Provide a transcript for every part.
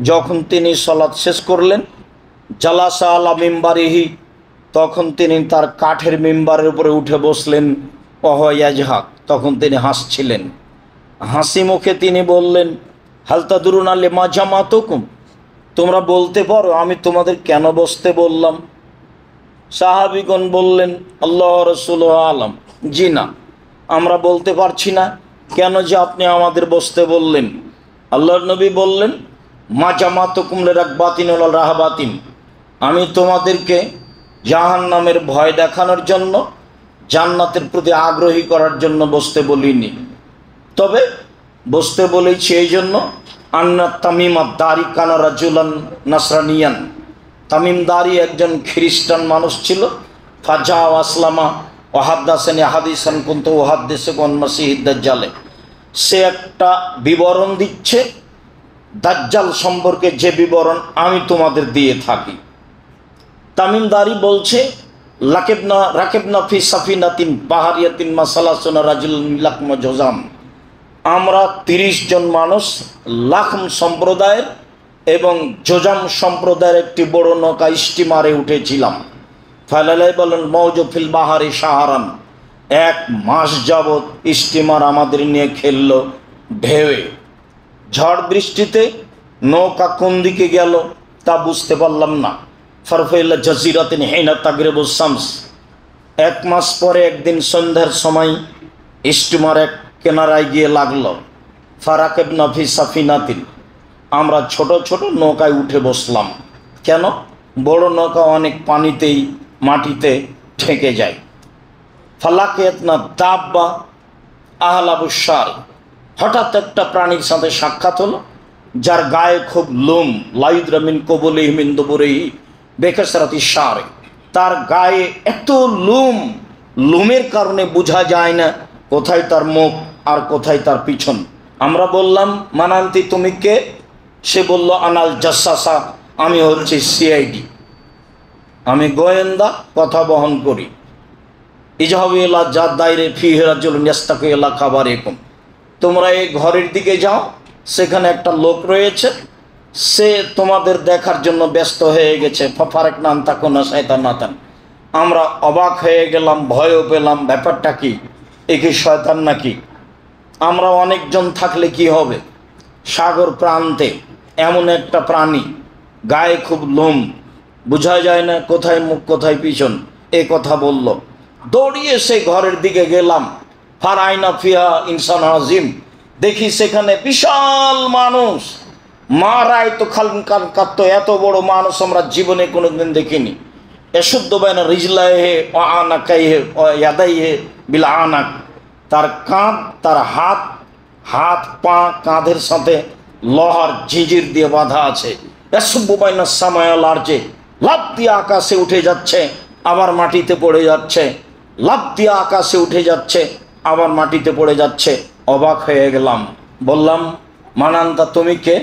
যখন তিনি সালাত শেষ করলেন, জালাসা আলা মিম্বারিহি, তখন তিনি তার কাঠের মিম্বারের উপরে উঠে বসলেন। ওয়াহুয়া তখন তিনি হাসছিলেন। হাসি মুখে তিনি বললেন, হাল তাদরুনা লিমা জামাতুকুম, তোমরা বলতে পারো আমি তোমাদের কেন বসতে বললাম? সাহাবীগণ বললেন, আল্লাহ রাসূল আলাম, জি না, আমরা বলতে পারছি না কেন যে আপনি আমাদের বসতে বললেন। আল্লাহর নবী বললেন, মা জামাতুকুম লিরাগবাতিন ওয়া রাহাবাতিন, আমি তোমাদেরকে জাহান্নামের ভয় দেখানোর জন্য, জান্নাতের প্রতি আগ্রহী করার জন্য বসতে বলিনি, তবে বসতে বলেছি এই জন্য, আন্না তামিম আদ-দারি কানা রাজুলান নাসরানিয়ান, তামিম দারি একজন খ্রিস্টান মানুষ ছিল। ফাজা আসলামা ওয়াহাদ্দাসানি হাদিসান কুনতু ওয়াহাদ্দিসুকুম আন মাসিহিদ দাজ্জালে, সে একটা বিবরণ দিচ্ছে দাজ্জাল সম্পর্কে, যে বিবরণ আমি তোমাদের দিয়ে থাকি। তামিম দারি বলছে, রাকেবনা ফি সাফিনাতিন বাহারিয়াতিন মাসালাসুনা রাজুলুন লাকম জোজাম, আমরা 30 জন মানুষ লাখম সম্প্রদায়ের এবং জোজাম সম্প্রদায়ের একটি বড় নৌকা স্টিমারে উঠেছিলাম। ফালালাই বলেন মৌজফিল বাহারি সাহারান, 1 মাস যাবৎ স্টিমার আমাদের নিয়ে খেলল ঢেউয়ে। ঝড় বৃষ্টিতে নৌকা কোন দিকে গেল তা বুঝতে পারলাম না। ফারফাইল্লা জাজিরাতিন হিনা তাগরিবুস শামস, 1 মাস পরে একদিন সন্ধ্যার সময় স্টিমার এক কেনারায় গিয়ে লাগলো। ফারাকেবনা ফি সাফিনাতিন, আমরা ছোট ছোট নৌকায় উঠে বসলাম। কেন? বড় নৌকা অনেক পানিতেই মাটিতে ঠেকে যায়। ফালাকিয়াতনা দাব্বা আহলাবুসার, হঠাৎ একটা প্রাণীর সাথে সাক্ষাৎ হলো যার গায়ে খুব লোম, লাইদরা মিন কবলিহি মিন দুবুরিহি বিকাসরাতি শার, তার গায়ে এত লোম, লোমের কারণে বোঝা যায় না কোথায় তার মুখ আর কোথায় তার পিছন। আমরা বললাম, মানান্তি তুমি কে? সে বলল, আনাল জাসাসা, আমি হচ্ছে সিআইডি, আমি গোয়েন্দা, কথা বহন করি। ইজহাবু ইলা জাদ দাইরে ফিহি রাজুলুন ইয়াস্তাকি ইলা খাবারিকুম, তোমরা এই ঘরের দিকে যাও, সেখানে একটা লোক রয়েছে, সে তোমাদের দেখার জন্য ব্যস্ত হয়ে গেছে। ফাফারেক নান তাকুনা শয়তানাতান, আমরা অবাক হয়ে গেলাম, ভয়ও পেলাম, ব্যাপারটা কি, এ কি শয়তান নাকি? আমরা অনেকজন থাকলে কি হবে? সাগর প্রান্তে এমন একটা প্রাণী, গায়ে খুব লোম, বোঝা যায় না কোথায় মুখ কোথায় পিছন, এ কথা বলল। দৌড়িয়ে সে ঘরের দিকে গেলাম। ফারাইনা ফিহা ইনসান আজিম, দেখি সেখানে বিশাল মানুষ। মারাই তো খালকান কাত্ত, এত বড় মানুষ আমরা জীবনে কোনোদিন দেখিনি। এশুদ্ধ বাইনা রিজলাহে ও আনাকাইহে ও ইয়াদাইহে বিল আনাক, তার কাঁধ, তার হাত, হাত পা কাঁধের সাথে লোহার ঝিঝির দিয়ে বাঁধা আছে। এসুব্বু বাইনা সামায়া লার্জে, লাফ দিয়ে আকাশে উঠে যাচ্ছে, আবার মাটিতে পড়ে যাচ্ছে, লাফ দিয়ে আকাশে উঠে যাচ্ছে, আবার মাটিতে পড়ে যাচ্ছে। অবাক হয়ে গেলাম, বললাম, মানান্তা তুমি কে?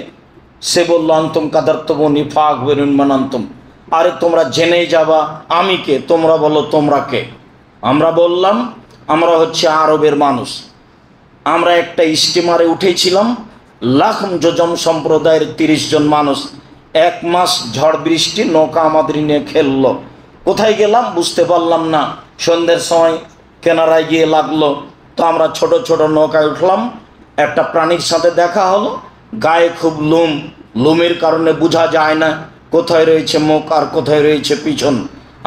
সে বলল, আন্তুম কাদারতুমুনি ফাকবিরুন মানান্তুম, আরে তোমরা জেনেই যাবা আমি কে, তোমরা বলো তোমরা কে। আমরা বললাম, আমরা হচ্ছে আরবের মানুষ, আমরা একটা স্টিমারে উঠেছিলাম, লাখম জোজম সম্প্রদায়ের 30 জন মানুষ, 1 মাস ঝড় বৃষ্টি, নৌকা আমাদের নিয়ে খেললো। কোথায় গেলাম বুঝতে পারলাম না। সন্ধ্যের সময় কেনারায় গিয়ে লাগলো, তো আমরা ছোট ছোট নৌকায় উঠলাম। একটা প্রাণীর সাথে দেখা হলো, গায়ে খুব লোম, লোমের কারণে বোঝা যায় না কোথায় রয়েছে মুখ আর কোথায় রয়েছে পিছন।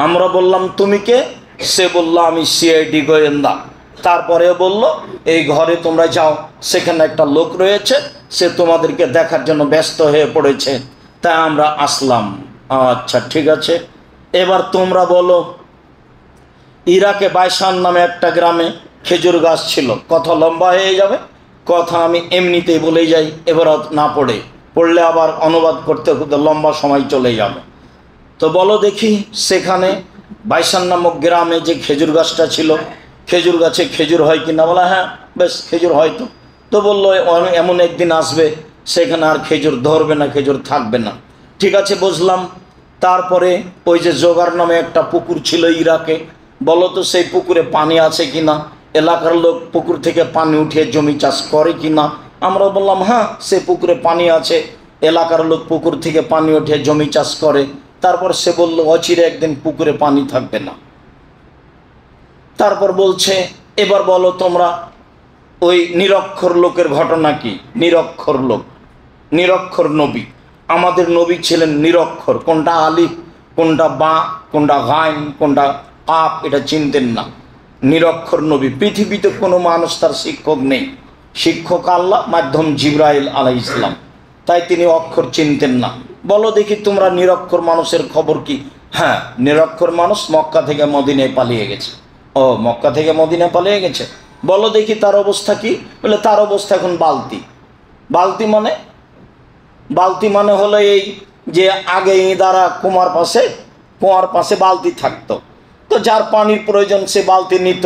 আমরা বললাম, তুমি কে? সে বলল, আমি সিআইডি গোয়েন্দা। তারপরে বলল, এই ঘরে তোমরা যাও, সেখানে একটা লোক রয়েছে, সে তোমাদেরকে দেখার জন্য ব্যস্ত হয়ে পড়েছে, তাই আমরা আসলাম। আচ্ছা ঠিক আছে, এবার তোমরা বলো, ইরাকে বাইসান নামে একটা গ্রামে খেজুর গাছ ছিল। কথা লম্বা হয়ে যাবে, কথা আমি এমনিতেই বলে যাই, এবার না পড়লে আবার অনুবাদ করতে করতে লম্বা সময় চলে যাবে। তো বলো দেখি, সেখানে বাইসান নামক গ্রামে যে খেজুর গাছটা ছিল, খেজুর গাছে খেজুর হয় কি না? বলা, হ্যাঁ বেশ খেজুর হয়। তো বললো, এমন একদিন আসবে সেখানে আর খেজুর ধরবে না, খেজুর থাকবে না। ঠিক আছে, বুঝলাম। তারপরে ওই যে জোগার নামে একটা পুকুর ছিল ইরাকে, বলো তো সেই পুকুরে পানি আছে কি না? এলাকার লোক পুকুর থেকে পানি উঠিয়ে জমি চাষ করে কি না? আমরা বললাম, হ্যাঁ সে পুকুরে পানি আছে, এলাকার লোক পুকুর থেকে পানি ওঠে জমি চাষ করে, তারপর সে বলল অচিরে একদিন পুকুরে পানি থাকবে না। তারপর বলছে এবার বলো তোমরা ওই নিরক্ষর লোকের ঘটনা কি? নিরক্ষর লোক, নিরক্ষর নবী। আমাদের নবী ছিলেন নিরক্ষর, কোনটা আলিফ কোনটা বা কোনটা গাইন কোনটা আপ এটা চিনতেন না। নিরক্ষর নবী। পৃথিবীতে কোনো মানুষ তার শিক্ষক নেই, শিক্ষক আল্লাহ, মাধ্যম জিবরাইল আলাইহিস সালাম, তাই তিনি অক্ষর চিনতেন না। বলো দেখি তোমরা নিরক্ষর মানুষের খবর কি? হ্যাঁ, নিরক্ষর মানুষ মক্কা থেকে মদিনায় পালিয়ে গেছে। ও, মক্কা থেকে মদিনায় পালিয়ে গেছে, বলো দেখি তার অবস্থা কি? বলে তার অবস্থা এখন বালতি। বালতি মানে? বালতি মানে হলো এই যে আগে ইঁদারা কুয়ার পাশে বালতি থাকতো, তো যার পানির প্রয়োজন সে বালতি নিত,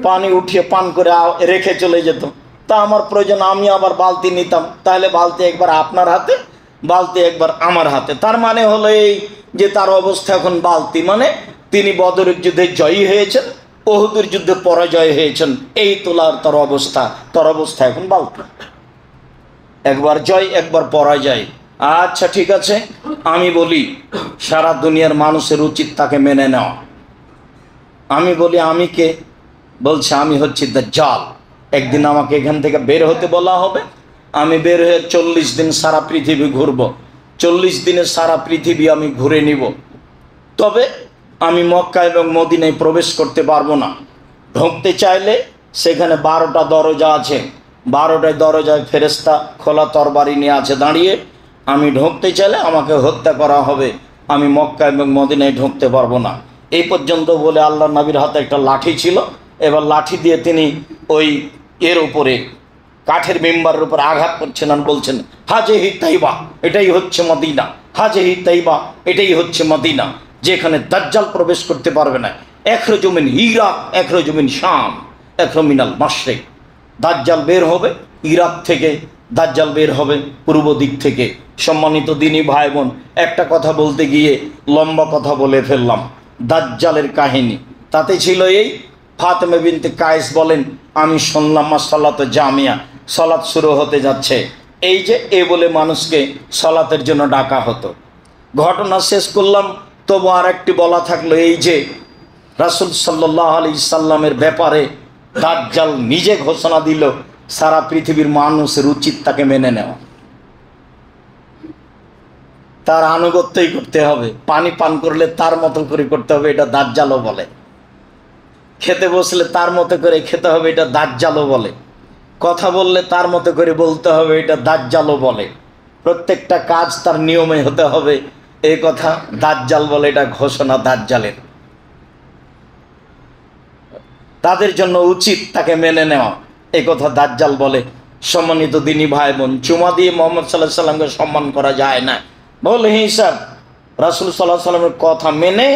পানি উঠিয়ে পান করে রেখে চলে যেত। তা আমার প্রয়োজন, আমি আবার বালতি নিতাম, তাহলে বালতি একবার আপনার হাতে, বালতি একবার আমার হাতে। তার মানে হলো এই যে তার অবস্থা এখন বালতি, মানে তিনি বদরের যুদ্ধে জয়ী হয়েছেন, উহুদের যুদ্ধে পরাজয় হয়েছেন, এই তোলার তার অবস্থা এখন বালতি। একবার জয় একবার পরাজয়। আচ্ছা ঠিক আছে, আমি বলি সারা দুনিয়ার মানুষের উচিত তাকে মেনে নেওয়া। আমি বলি আমি কে? বলছে আমি হচ্ছি দাজ্জাল। একদিন আমাকে এখান থেকে বের হতে বলা হবে, আমি বের হয়ে 40 দিন সারা পৃথিবী ঘুরব, 40 দিনে সারা পৃথিবী আমি ঘুরে নিব। তবে আমি মক্কা এবং মদিনায় প্রবেশ করতে পারবো না। ঢুকতে চাইলে সেখানে 12টা দরজা আছে, 12টায় দরজায় ফেরেশতা খোলা তরবারি নিয়ে আছে দাঁড়িয়ে। আমি ঢুকতে চাইলে আমাকে হত্যা করা হবে, আমি মক্কা এবং মদিনায় ঢুকতে পারবো না। এই পর্যন্ত বলে আল্লাহ নবীর হাতে একটা লাঠি ছিল, এবার লাঠি দিয়ে তিনি ওই এর উপরে কাঠের মেম্বারের উপর আঘাত করছেন আর বলছেন হাজেহি তাইবা, এটাই হচ্ছে মদিনা, হাজেহি তাইবা, এটাই হচ্ছে মদিনা, যেখানে দাজ্জাল প্রবেশ করতে পারবে না। এখরজু মিন ইরাক, এখরজু মিন শাম, এখরজু মিনাল মাশরিক। দাজ্জাল বের হবে ইরাক থেকে, দাজ্জাল বের হবে পূর্ব দিক থেকে। সম্মানিত দিনী ভাই বোন, একটা কথা বলতে গিয়ে লম্বা কথা বলে ফেললাম। দাজ্জালের কাহিনী তাতে ছিল এই, ফাতেমা বিনতে কায়েস বলেন আমি শুনলাম সালাতে জামিয়া, সালাত শুরু হতে যাচ্ছে, এই যে এ বলে মানুষকে সালাতের জন্য ডাকা হতো। ঘটনা শেষ করলাম, তবু আর একটি বলা থাকলো, এই যে রাসূল সাল্লাল্লাহু আলাইহি সাল্লামের ব্যাপারে দাজ্জাল নিজে ঘোষণা দিল সারা পৃথিবীর মানুষের উচিত তাকে মেনে নেওয়া, তার আনুগত্যই করতে হবে। পানি পান করলে তার মতো করে করতে হবে, এটা দাজ্জালও বলে। খেতে বসলে তার মতো করে খেতে হবে, এটা দাজ্জালও বলে। কথা বললে তার মতো করে বলতে হবে, এটা দাজ্জালও বলে। প্রত্যেকটা কাজ তার নিয়মে হতে হবে, এই কথা দাজ্জাল বলে, এটা ঘোষণা দাজ্জালের। তাদের জন্য উচিত তাকে মেনে নেওয়া, এই কথা দাজ্জাল বলে। সম্মানিত দিনী ভাই বোন, চুমা দিয়ে মোহাম্মদ সাল্লাল্লাহু আলাইহি সাল্লামকে সম্মান করা যায় না, বল হিসাব রাসূল সাল্লাল্লাহু আলাইহি সাল্লামের কথা মেনে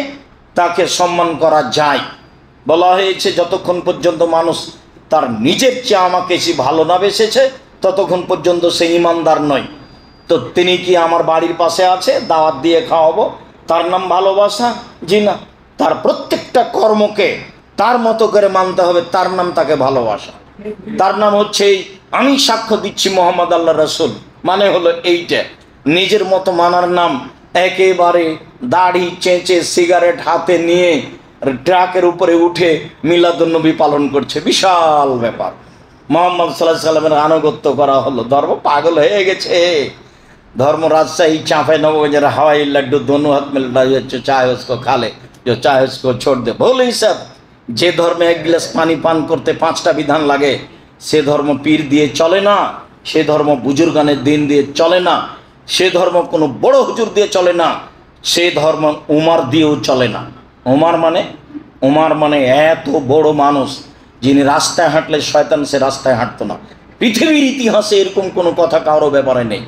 তাকে সম্মান করা যায়। বলা হয়েছে যতক্ষণ পর্যন্ত মানুষ তার নিজের চেয়ে আমাকে বেশি ভালো না বেসেছে ততক্ষণ পর্যন্ত সে ইমানদার নয়। তো তিনি কি আমার বাড়ির পাশে আছে, দাওয়াত দিয়ে খাওয়াবো, তার নাম ভালোবাসা? জি না, তার প্রত্যেকটা কর্মকে তার মতো করে মানতে হবে, তার নাম তাকে ভালোবাসা। তার নাম হচ্ছে আমি সাক্ষ্য দিচ্ছি মোহাম্মদ আল্লাহ রাসূল, মানে হলো এইটা। নিজের মতো মানার নাম একেবারে দাড়ি চেঁচে সিগারেট হাতে নিয়ে ট্রাকের উপরে উঠে মিলাদুন্নবী পালন করছে, বিশাল ব্যাপার। মোহাম্মদ সাল্লাল্লাহু আলাইহি সাল্লামের আনুগত্য করা হলো, ধর্ম পাগল হয়ে গেছে। धर्म राजशाही चाँपे नवगंज हवाई लड्डू दोनों हाथ में लड़ा, चाहे उसको खा ले, जो चाहे उसको छोड़ दे। बोल ही सब जे धर्मे एक गिलास पानी पान करते 5टा विधान लागे से धर्म पीर दिए चले ना, से धर्म बुजुर्गाने दिन दिए चले ना, से धर्म कोनो बड़ हुजूर दिए चले ना, से धर्म उमार दिएও चले ना। उमार माने एत बड़ मानुष जिनि रास्ताय हाঁটলে शयतान से रास्ताय हाঁটতো ना। पृथिवीर इतिहासे एरकम कोनो कथा कारो ব্যাপারে নেই।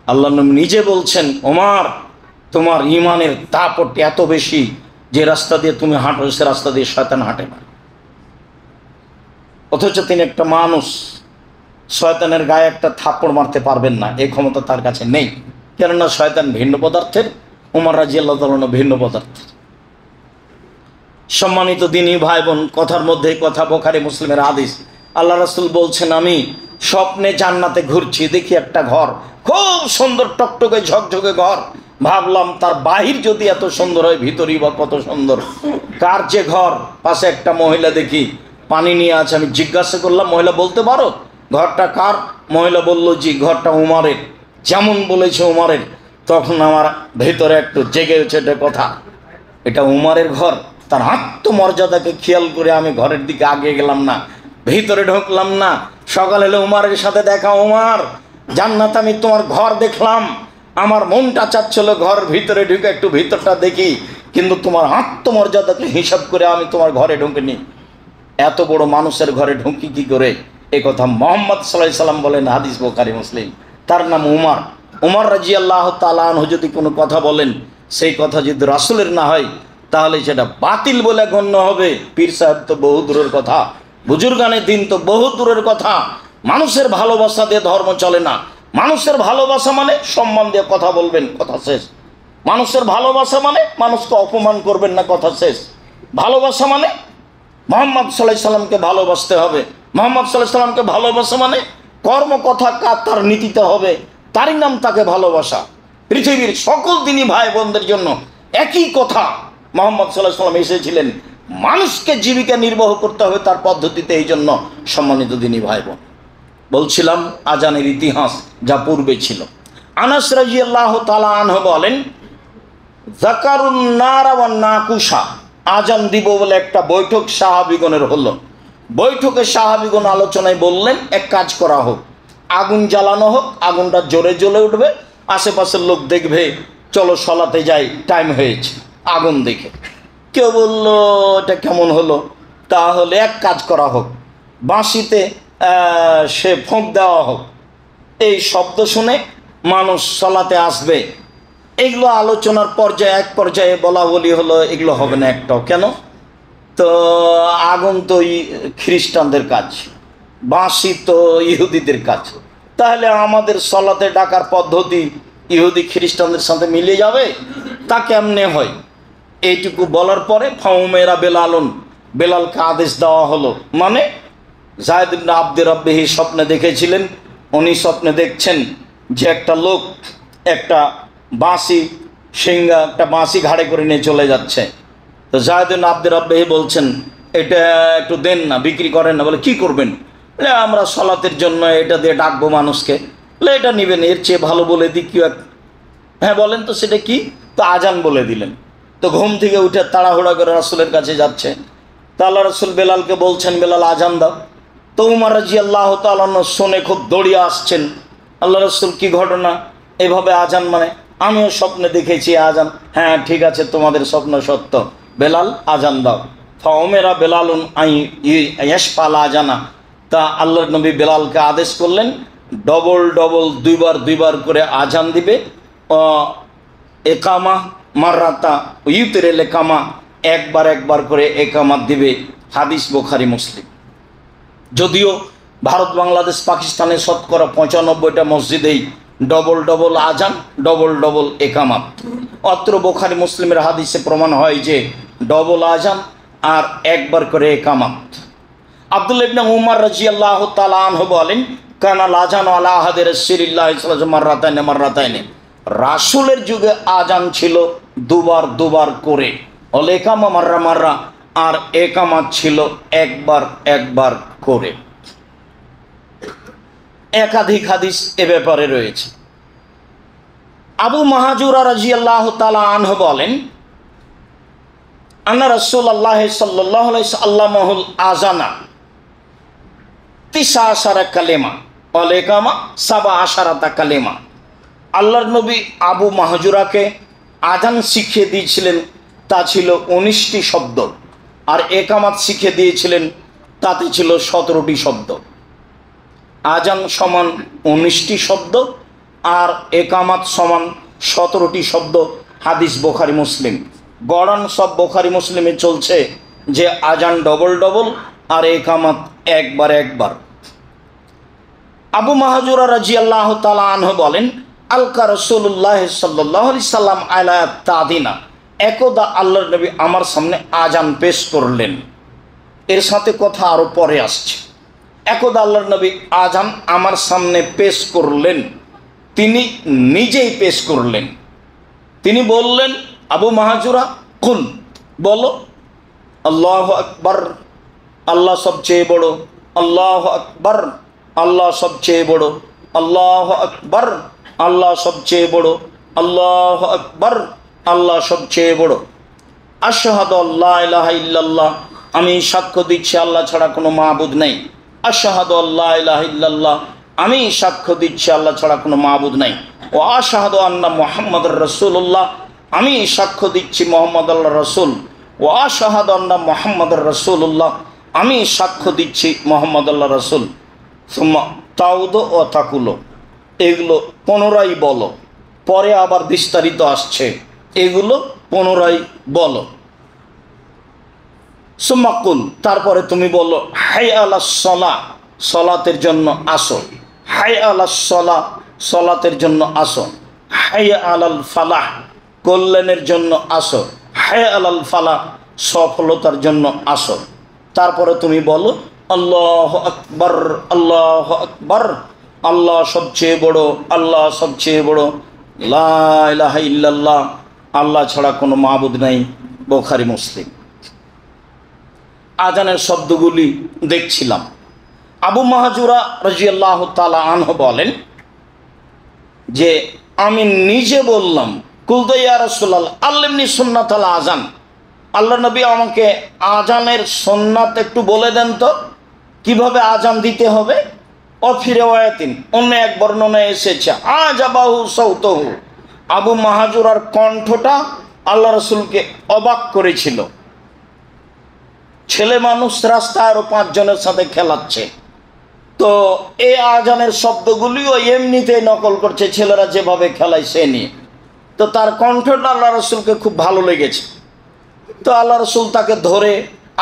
আল্লাহ নবী নিজে বলছেন, ওমর তোমার ঈমানের দাপট এত বেশি যে রাস্তা দিয়ে তুমি হাঁটো সে রাস্তা দিয়ে শয়তান হাঁটে না। অথচ তিনি একটা মানুষ, শয়তানের গায়ে একটা থাপ্পড় মারতে পারবেন না, এই ক্ষমতা তার কাছে নেই। কেননা শয়তান ভিন্ন পদার্থের, ওমর রাদিয়াল্লাহু তাআলা ভিন্ন পদার্থের। সম্মানিত দিনী ভাই বোন, কথার মধ্যে কথা, বুখারী মুসলিমের হাদিস। আল্লাহ রাসূল বলছেন, আমি স্বপ্নে জান্নাতে ঘুরছি, দেখি একটা ঘর খুব সুন্দর টকটকে ঝকঝকে ঘর। ভাবলাম তার বাহির যদি এত সুন্দর হয়, ভিতরই বা কত সুন্দর। কার যে ঘর? পাশে একটা মহিলা দেখি পানি নিয়ে আছে। আমি জিজ্ঞাসা করলাম, মহিলা বলতে পারো ঘরটা কার? মহিলা বলল, জি ঘরটা উমারের। যেমন বলেছে উমারের, তখন আমার ভেতরে একটু জেগে উঠে এটা কথা, এটা উমারের ঘর। তার আত্মমর্যাদাকে খেয়াল করে আমি ঘরের দিকে আগিয়ে গেলাম না, ভিতরে ঢুকলাম না। সকাল হলে উমারের সাথে দেখা, উমার জান্নাত আমি তোমার ঘর দেখলাম, আমার মনটা চাচ্ছিল ঘর ভিতরে ঢুকে একটু ভিতরটা দেখি, কিন্তু তোমার আত্মমর্যাদাকে হিসাব করে আমি তোমার ঘরে ঢুকিনি। এত বড় মানুষের ঘরে ঢুকি কি করে? এ কথা মোহাম্মদ সাল্লাল্লাহু আলাইহি সাল্লাম বলেন, হাদিস বুখারী মুসলিম। তার নাম উমার। উমার রাদিয়াল্লাহু তাআলা আনহু যদি কোনো কথা বলেন, সেই কথা যদি রাসূলের না হয় তাহলে সেটা বাতিল বলে গণ্য হবে। পীর সাহেব তো বহু দূরের কথা, বুজুর্গানে দিন তো বহু দূরের কথা। মানুষের ভালোবাসা দিয়ে ধর্ম চলে না। মানুষের ভালোবাসা মানে সম্মান দিয়ে কথা বলবেন, কথা শেষ। মানুষের ভালোবাসা মানে মানুষকে অপমান করবেন না, কথা শেষ। ভালোবাসা মানে মুহাম্মদ সাল্লাল্লাহু আলাইহি সাল্লামকে ভালোবাসতে হবে। মুহাম্মদ সাল্লাল্লাহু আলাইহি সাল্লামকে ভালোবাসা মানে কর্ম কথা কাজ তার নীতিতে হবে, তারই নাম তাকে ভালোবাসা। পৃথিবীর সকল দিনই ভাই বোনদের জন্য একই কথা। মুহাম্মদ সাল্লাল্লাহু আলাইহি সাল্লাম এসেছিলেন মানুষকে জীবিকা নির্বাহ করতে হবে তার পদ্ধতিতে, এই জন্য সম্মানিত দিনী ভাই বোন। বলছিলাম আজানের ইতিহাস যা পূর্বে ছিল। আনাস রাদিয়াল্লাহু তাআলা আনহু বলেন, যাকারুন নারা ওয়ান নাকুশা, আজান দিব বলে একটা বৈঠক সাহাবীগণের হলো। বৈঠকে সাহাবীগণ আলোচনায় বললেন, এক কাজ করা হোক, আগুন জ্বালানো হোক, আগুনটা জোরে জ্বলে উঠবে, আশেপাশের লোক দেখবে, চলো সলাতে যাই, টাইম হয়েছে। আগুন দেখে কেউ বলল, এটা কেমন হলো? তাহলে এক কাজ করা হোক, বাঁশিতে সে ফোঁক দেওয়া হোক, এই শব্দ শুনে মানুষ সলাতে আসবে। এগুলো আলোচনার পর্যায়ে এক পর্যায়ে বলা বলি হলো, এগুলো হবে না একটাও। কেন? তো আগুন তো খ্রিস্টানদের কাজ, বাঁশি তো ইহুদিদের কাজ, তাহলে আমাদের সলাতে ডাকার পদ্ধতি ইহুদি খ্রিস্টানদের সাথে মিলে যাবে, তা কেমনে হয়? এইটুকু বলার পরে ফাউমেরা বেলালুন, বেলালকে আদেশ দেওয়া হলো। মানে যায়েদ ইবনে আব্দে রাব্বিহি স্বপ্নে দেখেছিলেন, উনি স্বপ্নে দেখছেন যে একটা লোক একটা বাঁশি সিংহা, একটা বাঁশি ঘাড়ে করে নিয়ে চলে যাচ্ছে। তো যায়েদ ইবনে আব্দে রাব্বিহি বলছেন, এটা একটু দেন না, বিক্রি করেন না। বলে কি করবেন? আমরা সলাতের জন্য এটা দিয়ে ডাকবো মানুষকে। এটা নেবেন, এর চেয়ে ভালো বলে দিই কি? হ্যাঁ বলেন তো, সেটা কি? তো আজান বলে দিলেন। তো ঘুম থেকে উঠে তাড়াহুড়া করে রাসূলের কাছে যাচ্ছে। তা আল্লাহ রাসূল বেলালকে বলছেন, বেলাল আজান দাও। তো উমর রাদিয়াল্লাহু তাআলা আনহু শুনে খুব দৌড়িয়ে আসছেন। আল্লাহ রাসূল, কি ঘটনা? এভাবে আজান মানে? আমিও স্বপ্নে দেখেছি আজান। হ্যাঁ ঠিক আছে, তোমাদের স্বপ্ন সত্য, বেলাল আজান দাও। ফাউমেরা বেলালুন আই ইয়াশফাল আজানা। তা আল্লাহর নবী বেলালকে আদেশ করলেন, ডবল ডবল দুইবার করে আজান দিবে। একামা মাররাতা ইউতিরেল একামা, একবার করে একামাত দিবে। হাদিস বুখারী মুসলিম। যদিও ভারত বাংলাদেশ পাকিস্তানের শতকরা 95টা মসজিদেই ডবল ডবল আজান, ডবল ডবল একামাত। অত্র বুখারী মুসলিমের হাদিসে প্রমাণ হয় যে ডবল আজান আর একবার করে একামাত। আব্দুল্লাহ ইবনে উমর রাদিয়াল্লাহু তাআলা আনহু বলেন, কানা আযানু আলা আহাদি রাসূলিল্লাহি সাল্লাল্লাহু আলাইহি মাররাতাইন, রাসূলের যুগে আজান ছিল দুবার করে, অল একামা মাররা, আর একামাত ছিল একবার করে। একাধিক হাদিস এ ব্যাপারে রয়েছে। আবু মাহাজুরা রাদিয়াল্লাহু তাআলা আনহু বলেন, আন্না রাসূলুল্লাহ সাল্লাল্লাহু আলাইহি সাল্লামুল আযানা 19 কালেমা ওয়াল ইকামা 17 কালেমা। আল্লাহর নবী আবু মাহজুরাকে আজান শিখিয়ে দিয়েছিলেন, তা ছিল 19টি শব্দ, আর একামাত শিখিয়ে দিয়েছিলেন, তাতে ছিল 17টি শব্দ। আজান সমান 19টি শব্দ আর একামাত সমান 17টি শব্দ। হাদিস বুখারী মুসলিম। গড়ান সব বুখারী মুসলিমে চলছে যে আজান ডবল ডবল আর একামাত একবার। আবু মাহজুরা রাদিয়াল্লাহু তাআলা আনহু বলেন, আলকা রাসূলুল্লাহ সাল্লাল্লাহু আলাইহি সাল্লাম আলা তাদিনা, একদা আল্লাহর নবী আমার সামনে আজান পেশ করলেন। এর সাথে কথা আরো পরে আসছে। একদা আল্লাহর নবী আজান আমার সামনে পেশ করলেন। তিনি নিজেই পেশ করলেন। তিনি বললেন, আবু মাহাজুরা কুল, বলো আল্লাহু আকবার, আল্লাহ সবচেয়ে বড়, আল্লাহু আকবার, আল্লাহ সবচেয়ে বড়, আল্লাহু আকবার, আল্লাহ সবচেয়ে বড়, আল্লাহু আকবার, আল্লাহ সবচেয়ে বড়। আশহাদু আল্লা ইলাহা ইল্লাল্লাহ, আমি সাক্ষ্য দিচ্ছি আল্লাহ ছাড়া কোনো মাবুদ নেই। আশহাদু আল্লা ইলাহা ইল্লাল্লাহ, আমি সাক্ষ্য দিচ্ছি আল্লাহ ছাড়া কোনো মাবুদ নাই। ও আশহাদু আন্না মুহাম্মাদুর রাসূলুল্লাহ, আমি সাক্ষ্য দিচ্ছি মুহাম্মদ আল্লাহ রসুল। ও আশহাদু আন্না মুহাম্মাদুর রাসূলুল্লাহ, আমি সাক্ষ্য দিচ্ছি মুহাম্মদ আল্লাহ রসুল। সুম্মা তাউদু ও তাকুলো, এগুলো পুনরায় বলো। পরে আবার বিস্তারিত আসছে, এগুলো পুনরায় বলো। সুম্মা কুল, তারপরে তুমি বলো হাইয়া আলাস সালাহ, সলাতের জন্য আসো। হাইয়া আলাস সালাহ, সলাতের জন্য আসো। হাইয়া আলাল ফালাহ, কল্যাণের জন্য আসো। হাইয়া আলাল ফালাহ, সফলতার জন্য আসো। তারপরে তুমি বলো আল্লাহু আকবার, আল্লাহু আকবার, আল্লাহ সবচেয়ে বড়, আল্লাহ সবচেয়ে বড়, লা ইলাহা ইল্লাল্লাহ, আল্লাহ ছাড়া কোনো মাবুদ নাই। বুখারী মুসলিম। আজানের শব্দগুলি দেখছিলাম। আবু মাহাজুরা রাদিয়াল্লাহু তাআলা আনহু বলেন যে আমি নিজে বললাম, কুলতু ইয়া রাসূলুল্লাহ আল্লিমনি সুন্নাতাল আযান, আল্লাহ নবী আমাকে আজানের সুন্নাত একটু বলে দেন তো, কিভাবে আজান দিতে হবে। অফি রিওয়ায়াতিন, অন্য এক বর্ণনায় এসেছে আজাবাহু সাউতুহু, আবু মাহাজুরার কণ্ঠটা আল্লাহ রাসূলকে অবাক করেছিল। ছেলে মানুষ রাস্তায় আরো 5 জনের সাথে খেলাচ্ছে, তো এই আজানের শব্দগুলিও এমনিতেই নকল করছে, ছেলেরা যেভাবে খেলায় সে নিয়ে। তো তার কণ্ঠটা আল্লাহ রসুলকে খুব ভালো লেগেছে, তো আল্লাহ রসুল তাকে ধরে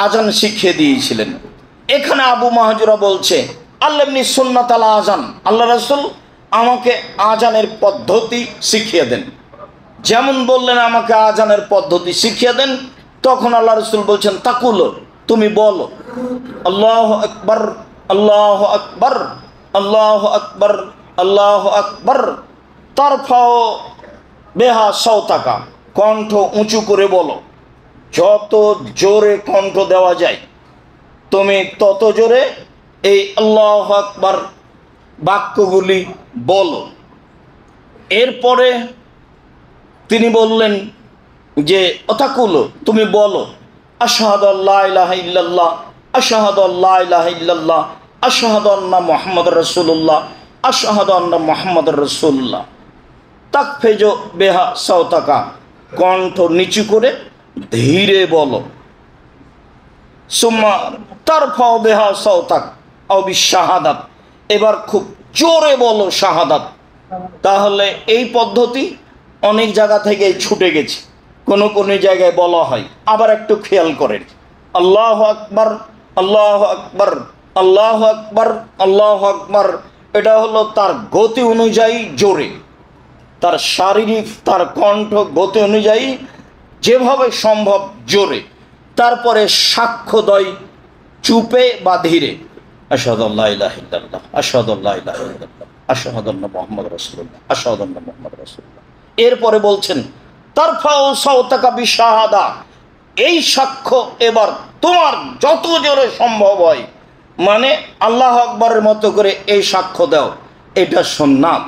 আজান শিখিয়ে দিয়েছিলেন। এখানে আবু মাহাজুরা বলছে আল্লামনি সুন্নাতাল আজান, আল্লাহ রসুল আমাকে আজানের পদ্ধতি শিখিয়ে দেন। যেমন বললেন আমাকে আজানের পদ্ধতি শিখিয়ে দেন, তখন আল্লাহ রসুল বলছেন তাকুলো, তুমি বলো আল্লাহু আকবার, আল্লাহু আকবার, আল্লাহু আকবার, আল্লাহু আকবার, তারফাও বেহা সাওতাকা, কণ্ঠ উঁচু করে বলো। যত জোরে কণ্ঠ দেওয়া যায় তুমি তত জোরে এই আল্লাহু আকবার বাক্যগুলি বলো। এরপরে তিনি বললেন যে অতাকুলো, তুমি বলো আশহাদু আল্লা ইলাহা ইল্লাল্লাহ, আশহাদু আল্লা ইলাহা ইল্লাল্লাহ, আশহাদু আন্না মুহাম্মাদুর রাসূলুল্লাহ, আশহাদু আন্না মুহাম্মাদুর রাসূলুল্লাহ। তাকফেজো বেহা সাওতাকা, কণ্ঠ নিচু করে ধীরে বলো। সুম্মা তারফাও বেহা সাওতাক আও বিশাহাদাত, এবার খুব জোরে বলো শাহাদাত। তাহলে এই পদ্ধতি অনেক জায়গা থেকে ছুটে গেছে, কোনো কোনো জায়গায় বলা হয়। আবার একটু খেয়াল করেন, আল্লাহু আকবার, আল্লাহু আকবার, আল্লাহু আকবার, আল্লাহু আকবার, এটা হলো তার গতি অনুযায়ী জোরে, তার শারীরিক তার কণ্ঠ গতি অনুযায়ী যেভাবে সম্ভব জোরে। তারপরে সাক্ষ্য দেয় চুপে বা ধীরে, আশহাদু আল্লা ইলাহা ইল্লাল্লাহ, আশহাদু আল্লা ইলাহা ইল্লাল্লাহ, আশহাদু আন্না মুহাম্মাদুর রাসূলুল্লাহ, আশহাদু আন্না মুহাম্মাদুর রাসূলুল্লাহ। এরপরে বলছেন তারফাও সাওতাকা বিশাহাদা, এই সাক্ষ্য এবার তোমার যত জোরে সম্ভব হয়, মানে আল্লাহু আকবারের মতো করে এই সাক্ষ্য দাও। এটা সুন্নাত,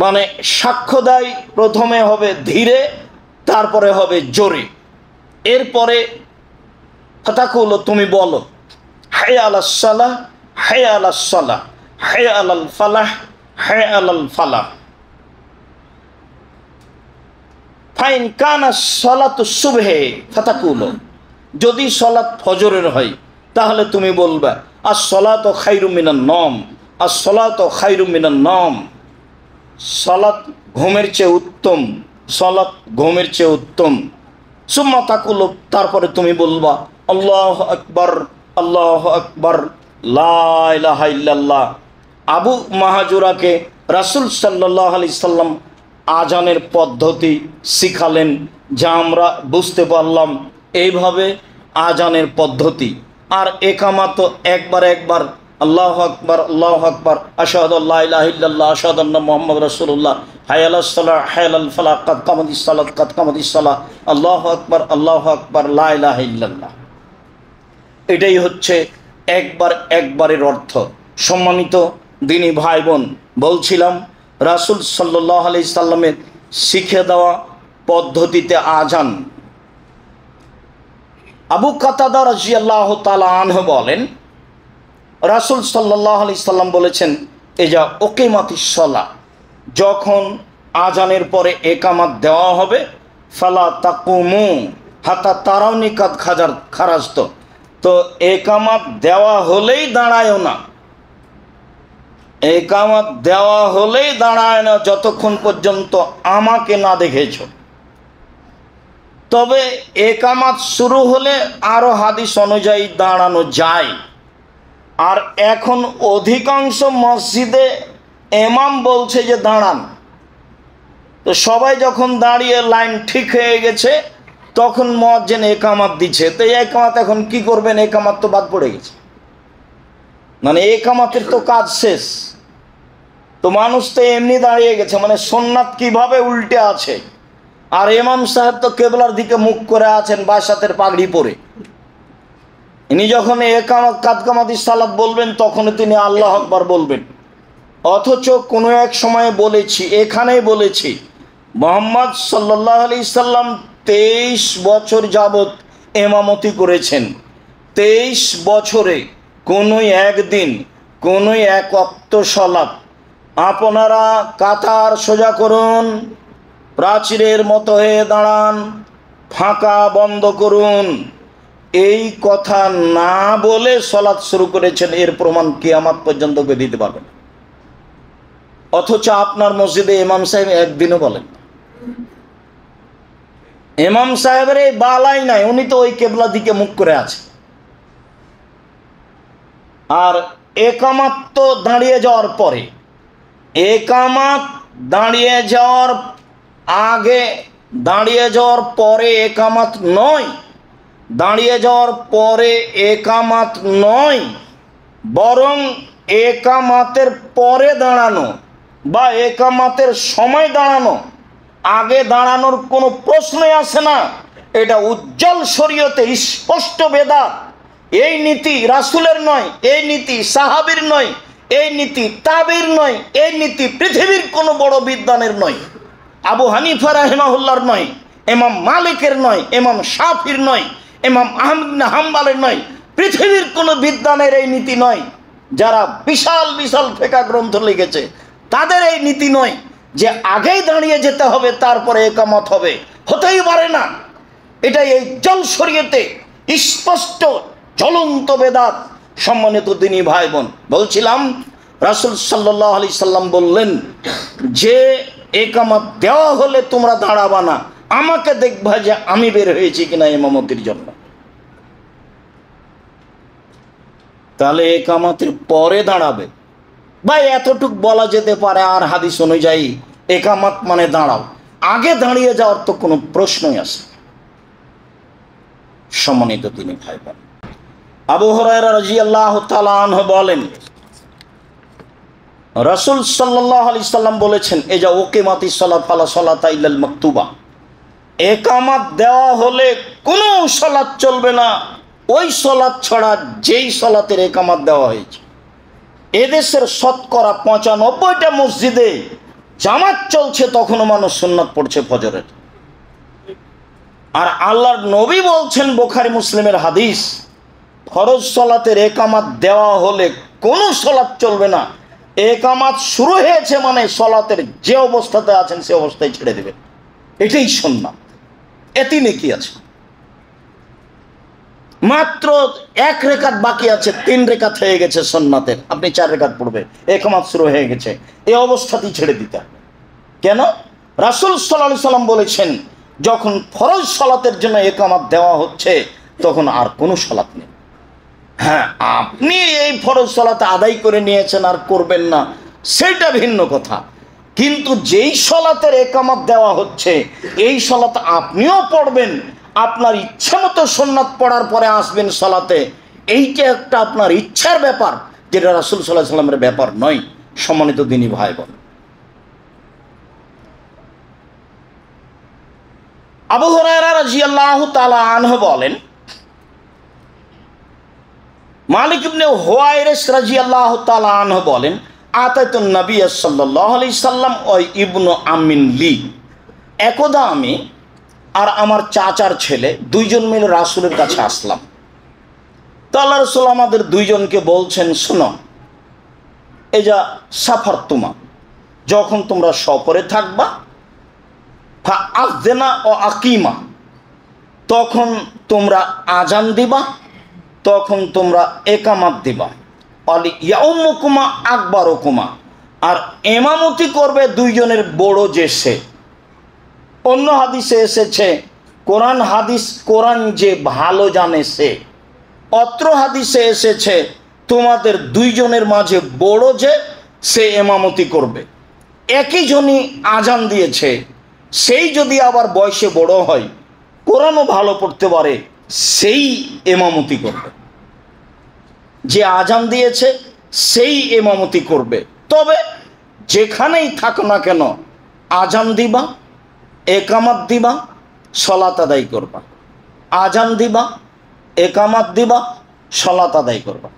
মানে সাক্ষ্য দেয় প্রথমে হবে ধীরে, তারপরে হবে জোরে। এরপরে ফাতাকুলো, তুমি বলো হাইয়া আলাস সালাহ, হাইয়া আলাস সালাহ, হাইয়া আলাল ফালাহ, হাইয়া আলাল ফালাহ। ফাইন কানা সালাতু সুবহে ফাতাকুলো, যদি সালাত ফজরের হয় তাহলে তুমি বলবা আস-সালাতু খায়রুম মিনান নওম, আস-সালাতু খায়রুম মিনান নওম, সালাত ঘুমের চেয়ে উত্তম, সালাত ঘুমের চেয়ে উত্তম। সুম্মা তাকুলো, তারপরে তুমি বলবা আল্লাহু আকবার, আল্লাহু আকবার, লা ইলাহা ইল্লাল্লাহ। আবু মাহাজুরাকে রাসূল সাল্লাল্লাহু আলাইহি সাল্লাম আজানের পদ্ধতি শিখালেন, যা আমরা বুঝতে পারলাম এইভাবে আজানের পদ্ধতি। আর একামা তো একবার একবার আল্লাহু আকবার, আল্লাহু আকবার, আশহাদু আল্লা ইলাহা ইল্লাল্লাহ, আশহাদু আন্না মুহাম্মাদুর রাসূলুল্লাহ, হাইয়া আলাস সালাহ, হাইয়া আলাল ফালাহ, কাদ কামাতিস সালাত, কাদ কামাতিস সালাহ, আল্লাহু আকবার, আল্লাহু আকবার, লা ইলাহা ইল্লাল্লাহ। এটাই হচ্ছে একবারের অর্থ। সম্মানিত দিনী ভাই বোন, বলছিলাম রাসূল সাল্লাল্লাহু আলাইহি সাল্লামের শিখে দেওয়া পদ্ধতিতে আজান। আবু কাতাদা রাদিয়াল্লাহু তাআলা আনহু বলেন, রাসূল সাল্লাল্লাহু আলাইহি সাল্লাম বলেছেন, এজা উকিমাতিস সালাহ, যখন আজানের পরে একামাত দেওয়া হবে, ফালা তাকুমু হাত্তা তারাউনি কাদ খারাজত, তো একামাত দেওয়া হলেই দাঁড়ায়ও না, একামাত দেওয়া হলেই দাঁড়ায় না যতক্ষণ পর্যন্ত আমাকে না দেখেছ। তবে একামাত শুরু হলে আরো হাদিস অনুযায়ী দাঁড়ানো যায়। আর এখন অধিকাংশ মসজিদে ইমাম বলছে যে দাঁড়ান, তো সবাই যখন দাঁড়িয়ে লাইন ঠিক হয়ে গেছে তখন মুয়াজ্জিন একামাত দিচ্ছে। তো একামাত এখন কি করবেন, একামাত তো বাদ পড়ে গেছে, মানে একামাতের তো কাজ শেষ। তো মানুষ তো এমনি দাঁড়িয়ে গেছে, মানে সুন্নাত কিভাবে উল্টে আছে। আর ইমাম সাহেব তো কেবলার দিকে মুখ করে আছেন বাসাতের পাগড়ি পরে। ইনি যখন একামাত কাদ কামাতিস সালাত বলবেন তখন তিনি আল্লাহু আকবার বলবেন। অথচ কোনো এক সময়ে বলেছি, এখানেই বলেছি, মুহাম্মদ সাল্লাল্লাহু আলাইহি সাল্লাম 23 বছর যাবত ইমামতি করেছেন। 23 বছরে কোনো একদিন কোনো এক ওয়াক্ত সালাত, আপনারা কাতার সোজা করুন, প্রাচীরের মতো হয়ে দাঁড়ান, ফাঁকা বন্ধ করুন, এই কথা না বলে সালাত শুরু করেছেন। এর প্রমাণ কিয়ামত পর্যন্ত কেউ দিতে পারবেন। অথচ আপনার মসজিদে ইমাম সাহেব একদিনও বলেন, ইমাম সাহেবের এই বালাই নাই, উনি তো ওই কেবলা দিকে মুখ করে আছে। আর একামাত তো দাঁড়িয়ে যাওয়ার পরে, একামাত দাঁড়িয়ে যাওয়ার আগে, দাঁড়িয়ে যাওয়ার পরে একামাত নয়, দাঁড়িয়ে যাওয়ার পরে একামাত নয়, বরং একামাতের পরে দাঁড়ানো বা একামাতের সময় দাঁড়ানো, আগে দাঁড়ানোর কোনো প্রশ্নই আসে না। এটা উজ্জ্বল শরীয়তে স্পষ্ট বেদাত। এই নীতি রাসূলের নয়, এই নীতি সাহাবীর নয়, এই নীতি তাবির নয়, এই নীতি পৃথিবীর কোনো বড় বিদ্বানের নয়, আবু হানিফা রাহিমাহুল্লাহর নয়, ইমাম মালিকের নয়, ইমাম শাফির নয়, ইমাম আহমদ বিন হাম্বলের নয়, পৃথিবীর কোনো বিদ্বানের এই নীতি নয়। যারা বিশাল বিশাল ফিকহ গ্রন্থ লিখেছে তাদের এই নীতি নয় যে আগেই দাঁড়িয়ে যেতে হবে তারপরে একামত হবে, হতেই পারে না। এটাই এই জল শরীয়তে স্পষ্ট জ্বলন্ত বেদাত। সম্মানিত দিনী ভাই বোন, বলছিলাম রাসূল সাল্লাল্লাহু আলাইহি সাল্লাম বললেন যে একামত দেওয়া হলে তোমরা দাঁড়াবা না, আমাকে দেখবা যে আমি বের হয়েছি কিনা ইমামতির জন্য। তাহলে একামতের পরে দাঁড়াবে, ভাই এতটুক বলা যেতে পারে। আর হাদিস অনুযায়ী একামত মানে দাঁড়াও, আগে দাঁড়িয়ে যাওয়ার তো কোনো প্রশ্নই আসে। সম্মানিত দিনী ভাই বোন, আবু হুরায়রা রাদিয়াল্লাহু তাআলা আনহু বলেন, রাসূল সাল্লাল্লাহু আলাইহি সাল্লাম বলেছেন, এজা উকিমাতিস সালাত ফালা সালাতা ইল্লাল মাকতুবা, একামত দেওয়া হলে কোনো সালাত চলবে না ওই সালাত ছাড়া যেই সালাতের একামত দেওয়া হয়েছে। এদেশের শতকরা 95টা মসজিদে জামাত চলছে, তখনও মানুষ সুন্নাত পড়ছে ফজরের। আর আল্লাহর নবী বলছেন, বুখারী মুসলিমের হাদিস, ফরজ সালাতের একামত দেওয়া হলে কোনো সালাত চলবে না। একামত শুরু হয়েছে মানে সালাতের যে অবস্থাতে আছেন সে অবস্থায় ছেড়ে দেবেন, এটাই সুন্নাত। এতে নেকি আছে। মাত্র 1 রেকাত বাকি আছে, 3 রেকাত হয়ে গেছে সুন্নাতের, আপনি 4 রেকাত পড়বে, একামত শুরু হয়ে গেছে, এই অবস্থাতেই ছেড়ে দিতে হবে। কেন? রাসূল সাল্লাল্লাহু আলাইহি সাল্লাম বলেছেন, যখন ফরজ সালাতের জন্য একামত দেওয়া হচ্ছে তখন আর কোনো সালাত নেই। হ্যাঁ, আপনি এই ফরজ সালাত আদায় করে নিয়েছেন আর করবেন না, সেটা ভিন্ন কথা। কিন্তু যেই সালাতের একামত দেওয়া হচ্ছে এই সালাত আপনিও পড়বেন, আপনার ইচ্ছা মতো সুন্নাত পড়ার পরে আসবেন সালাতে, এইটা একটা আপনার ইচ্ছার ব্যাপার। যেটা রাসূল সাল্লাল্লাহু আলাইহি সাল্লামের ব্যাপার নয়। সম্মানিত দিনী ভাই বোন, আবু হুরায়রা রাদিয়াল্লাহু তাআলা আনহু বলেন, মালিক ইবনে হুয়াইরিস রাদিয়াল্লাহু তাআলা আনহু বলেন, আতাইতুন নবী সাল্লাল্লাহু আলাইহি সাল্লাম ওয়া ইবনু আমিন লি, একদা আমি আর আমার চাচার ছেলে দুইজন মিলে রাসূলের কাছে আসলাম। তো আল্লাহ রাসূল আমাদের দুইজনকে বলছেন, শোনো, এই যা সাফার তুমা, যখন তোমরা সফরে থাকবা, ফা আযনা ও আকিমা, তখন তোমরা আজান দিবা, তখন তোমরা একামাত দিবা, আলি ইয়াউমুকুমা আকবারুকুমা, আর ইমামতি করবে দুইজনের বড় যে সে। অন্য হাদিসে এসেছে কোরআন যে ভালো জানে সে। অত্র হাদিসে এসেছে তোমাদের দুইজনের মাঝে বড় যে সে ইমামতি করবে। একই জনই আজান দিয়েছে, সেই যদি আবার বয়সে বড় হয়, কোরআনও ভালো পড়তে পারে, সেই ইমামতি করবে। যে আজান দিয়েছে সেই ইমামতি করবে। তবে যেখানেই থাকো না কেন, আজান দিবা, একামাত দিবা, সলাত আদায় করবা। আজান দিবা, একামাত দিবা, সলাত আদায় করবা।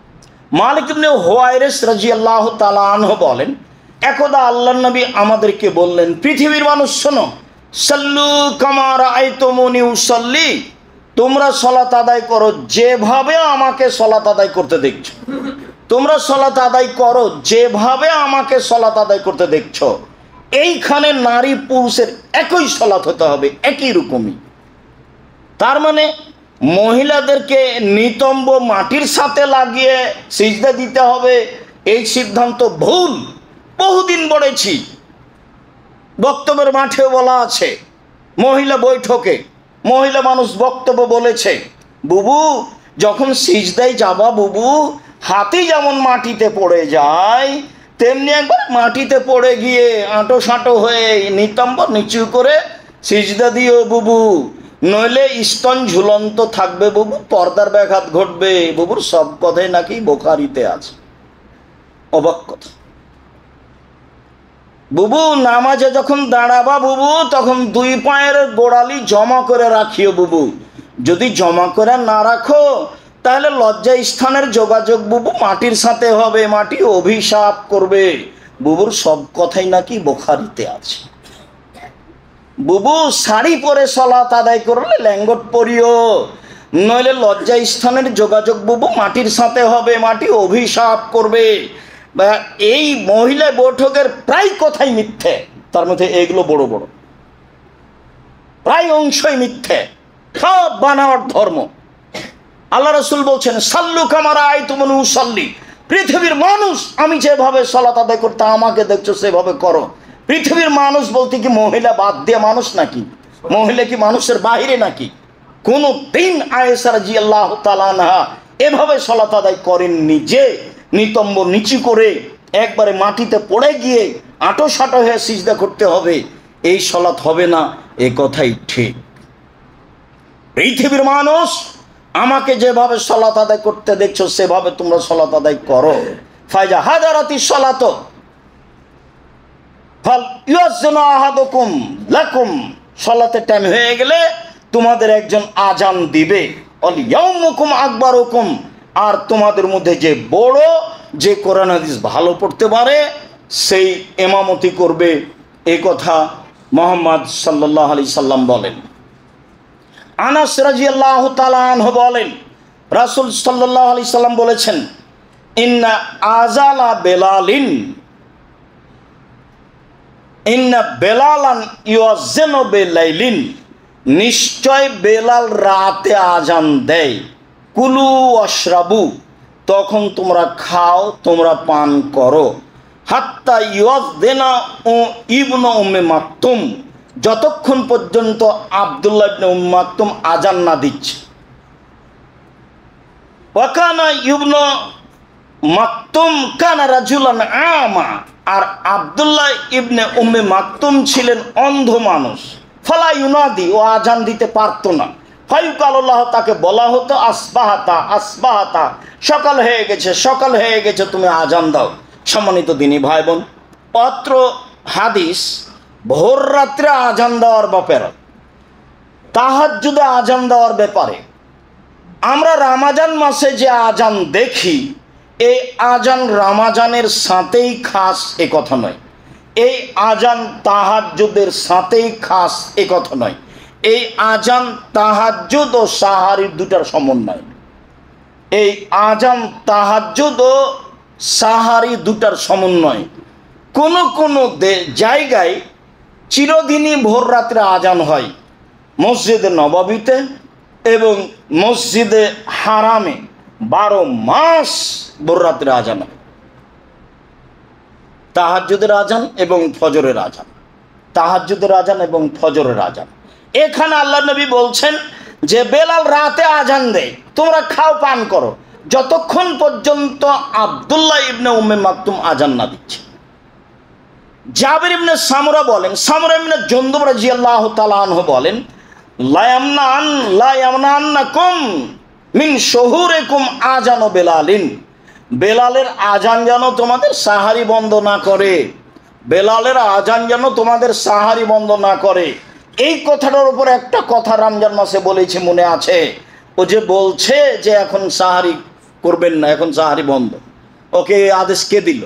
মালিক ইবনে হুয়াইরিস রাদিয়াল্লাহু তাআলা আনহু বলেন, একদা আল্লাহর নবী আমাদেরকে বললেন, পৃথিবীর মানুষ শোনো, সাল্লু কামা রাআইতুমুনি উসাল্লি, তোমরা সলাত আদায় করো যেভাবে আমাকে সলাত আদায় করতে দেখছো। তোমরা সলাত আদায় করো যেভাবে আমাকে সলাত আদায় করতে দেখছো। এইখানে নারী পুরুষের একই সলাত হতে হবে, একই রকমই। তার মানে মহিলাদেরকে নিতম্ব মাটির সাথে লাগিয়ে সিজদা দিতে হবে, এই সিদ্ধান্ত ভুল। বহুদিন বলেছি, বক্তব্যের মাঠেও বলা আছে, মহিলা বৈঠকে মহিলা মানুষ বক্তব্য বলেছে, বুবু যখন সিজদায় যাবা বুবু, হাতি যেমন মাটিতে পড়ে যায়, তেমনি একবার মাটিতে পড়ে গিয়ে আঁটো সাঁটো হয়ে নিতম্ব নিচু করে সিজদা দিও বুবু, নইলে স্তন ঝুলন্ত থাকবে বুবু, পর্দার ব্যাঘাত ঘটবে। বুবুর সব কথাই নাকি বুখারীতে আছে। অবাক কথা। বুবু নামাজে যখন দাঁড়াবা বুবু, তখন দুই পায়ের গোড়ালি জমা করে রাখিও বুবু। যদি জমা করে না রাখো, তাহলে লজ্জা স্থানের যোগাযোগ বুবু মাটির সাথে হবে, মাটি অভিশাপ করবে। বুবুর সব কথাই নাকি বুখারীতে আছে। বুবু শাড়ি পরে সলাত আদায় করলে ল্যাঙ্গট পরিও, নইলে লজ্জা স্থানের যোগাযোগ বুবু মাটির সাথে হবে, মাটি অভিশাপ করবে। এই মহিলা বৈঠকের প্রায় কথাই মিথ্যে, তার মধ্যে এগুলো বড় বড় প্রায় অংশই মিথ্যে, সব বানাওয়ার ধর্ম। আল্লাহ রাসূল বলছেন, সাল্লু কামা রাআইতুমুনি উসাল্লি, পৃথিবীর মানুষ আমি যেভাবে সালাত আদায় করতে আমাকে দেখছো সেভাবে করো। পৃথিবীর মানুষ বলতে কি মহিলা বাদ দিয়ে মানুষ নাকি? মহিলা কি মানুষের বাইরে নাকি? কোন দিন আয়েশা রাদিয়াল্লাহু তাআলা আনহা এভাবে সালাত আদায় করেননি যে নিতম্ব নিচু করে একবারে মাটিতে পড়ে গিয়ে আঁটো সাঁটো হয়ে সিজদা করতে হবে, এই সালাত হবে না, এই কথাই ঠিক। পৃথিবীর মানুষ আমাকে যেভাবে সালাত আদায় করতে দেখছো সেভাবে তোমরা সালাত আদায় করো। ফাইজা হাদারাতি সালাত ফাল ইউযাযিনু আহাদুকুম লাকুম, সালাতের টাইম হয়ে গেলে তোমাদের একজন আজান দিবে। অল ইয়াউমুকুম আকবারুকুম, আর তোমাদের মধ্যে যে বড়, যে কোরআন হাদিস ভালো পড়তে পারে, সেই ইমামতি করবে। এই কথা মুহাম্মদ সাল্লাল্লাহু আলাইহি সাল্লাম বলেন। আনাস রাদিয়াল্লাহু তাআলা আনহু বলেন, রাসূল সাল্লাল্লাহু আলাইহি সাল্লাম বলেছেন, ইন্না আযালা বেলালান ইউযাযিনু বিলাইলিন, নিশ্চয় বেলাল রাতে আজান দেয়। কুলু ওয়াশরাবু, তখন তোমরা খাও, তোমরা পান করো। হাত্তা ইউযাযিনা ইবনু উম্মে মাকতুম, যতক্ষণ পর্যন্ত আব্দুল্লাহ ইবনে উম্মে মাকতুম আজান না দিচ্ছে। ওয়াকানা ইবনু মাকতুম কানা রাজুলান আমা, আর আব্দুল্লাহ ইবনে উম্মে মাকতুম ছিলেন অন্ধ মানুষ। ফালা ইউনাদি, ও আজান দিতে পারতো না। ফায়ুকাল্লাহ, তাকে বলা হতো আসবাহাতা আসবাহাতা, সকাল হয়ে গেছে, সকাল হয়ে গেছে, তুমি আজান দাও। সম্মানিত দিনী ভাই বোন, অত্র হাদিস ভোর রাত্রে আজান দেওয়ার ব্যাপারে, তাহাজ্জুদে আজান দেওয়ার ব্যাপারে। আমরা রমজান মাসে যে আজান দেখি, এই আজান রমজানের সাথেই খাস এ কথা নয়, এই আজান তাহাজ্জুদের সাথেই খাস এ কথা নয়। এই আজান তাহাজ্জুদ ও সাহারির দুটার সমন্বয়। এই আজান তাহাজ্জুদ ও সাহারি দুটার সমন্বয়। কোন কোন জায়গায় চিরদিনই ভোর রাত্রে আজান হয়, মসজিদে নববীতে এবং মসজিদে হারামে 12 মাস ভোর রাত্রে আজান হয়। তাহাজ্জুদের আজান এবং ফজরের আজান, তাহাজ্জুদের আজান এবং ফজরের আজান। এখানে আল্লাহ নবী বলছেন যে বেলাল রাতে আজান দেয়, তোমরা খাও পান করো, যতক্ষণ পর্যন্ত আব্দুল্লাহ ইবনে উম্মে মাকতুম আজান না দিচ্ছে। জাবির ইবনে সামুরা বলেন, সামুরা ইবনে জুনদুব রাদিয়াল্লাহু তাআলা আনহু বলেন, লা ইয়ামনান্নাকুম মিন শুহুরিকুম আজান বেলালিন, বেলালের আজান যেন তোমাদের সাহারি বন্ধ না করে, বেলালের আজান যেন তোমাদের সাহারি বন্ধ না করে। এই কথাটার উপর একটা কথা রমজান মাসে বলেছি, মনে আছে? ও যে বলছে যে এখন সাহারি করবেন না, এখন সাহারি বন্ধ, ওকে আদেশ কে দিল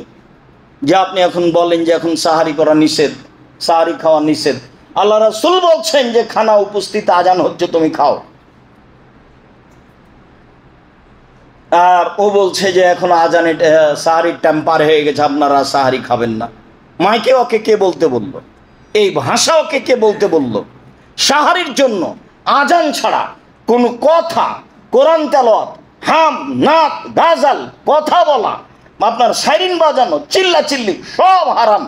যে আপনি এখন বলেন যে এখন সাহারি করা নিষেধ, সাহারি খাওয়া নিষেধ? আল্লাহ রাসূল বলছেন যে খানা উপস্থিত, আজান হচ্ছে, তুমি খাও। আর ও বলছে যে এখন আজানে সাহারির টাইম পার হয়ে গেছে, আপনারা সাহারি খাবেন না। মাইকে ওকে কে বলতে বলল? এই ভাষা ওকে কে বলতে বলল? সাহারির জন্য আজান ছাড়া কোনো কথা, কোরআন তেলাওয়াত, হাম, নাত, গাজাল, কথা বলা, আপনার সাইরিন বাজানো, চিল্লা চিল্লি, সব হারাম,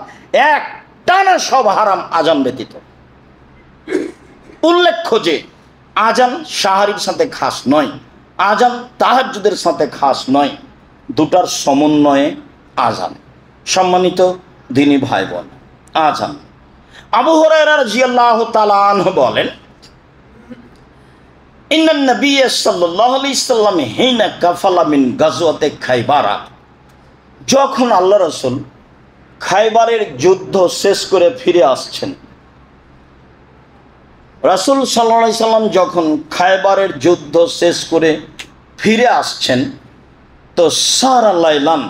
এক টানা সব হারাম আজান ব্যতীত। উল্লেখ্য যে আজান সাহারির সাথে খাস নয়, আজান তাহাজ্জুদের সাথে খাস নয়, দুটার সমন্বয়ে আজান। সম্মানিত দিনী ভাই বোন, আজান। আবু হুরায়রা রাদিয়াল্লাহু তাআলা আনহু বলেন, ইন্নান নবী সাল্লাল্লাহু আলাইহি সাল্লাম হিনা কাফালা মিন গাজওয়াতে খাইবারা, যখন আল্লাহ রাসূল খাইবারের যুদ্ধ শেষ করে ফিরে আসছেন, রাসূল সাল্লাল্লাহু আলাইহি সাল্লাম যখন খাইবারের যুদ্ধ শেষ করে ফিরে আসছেন, তো সারা লাইলান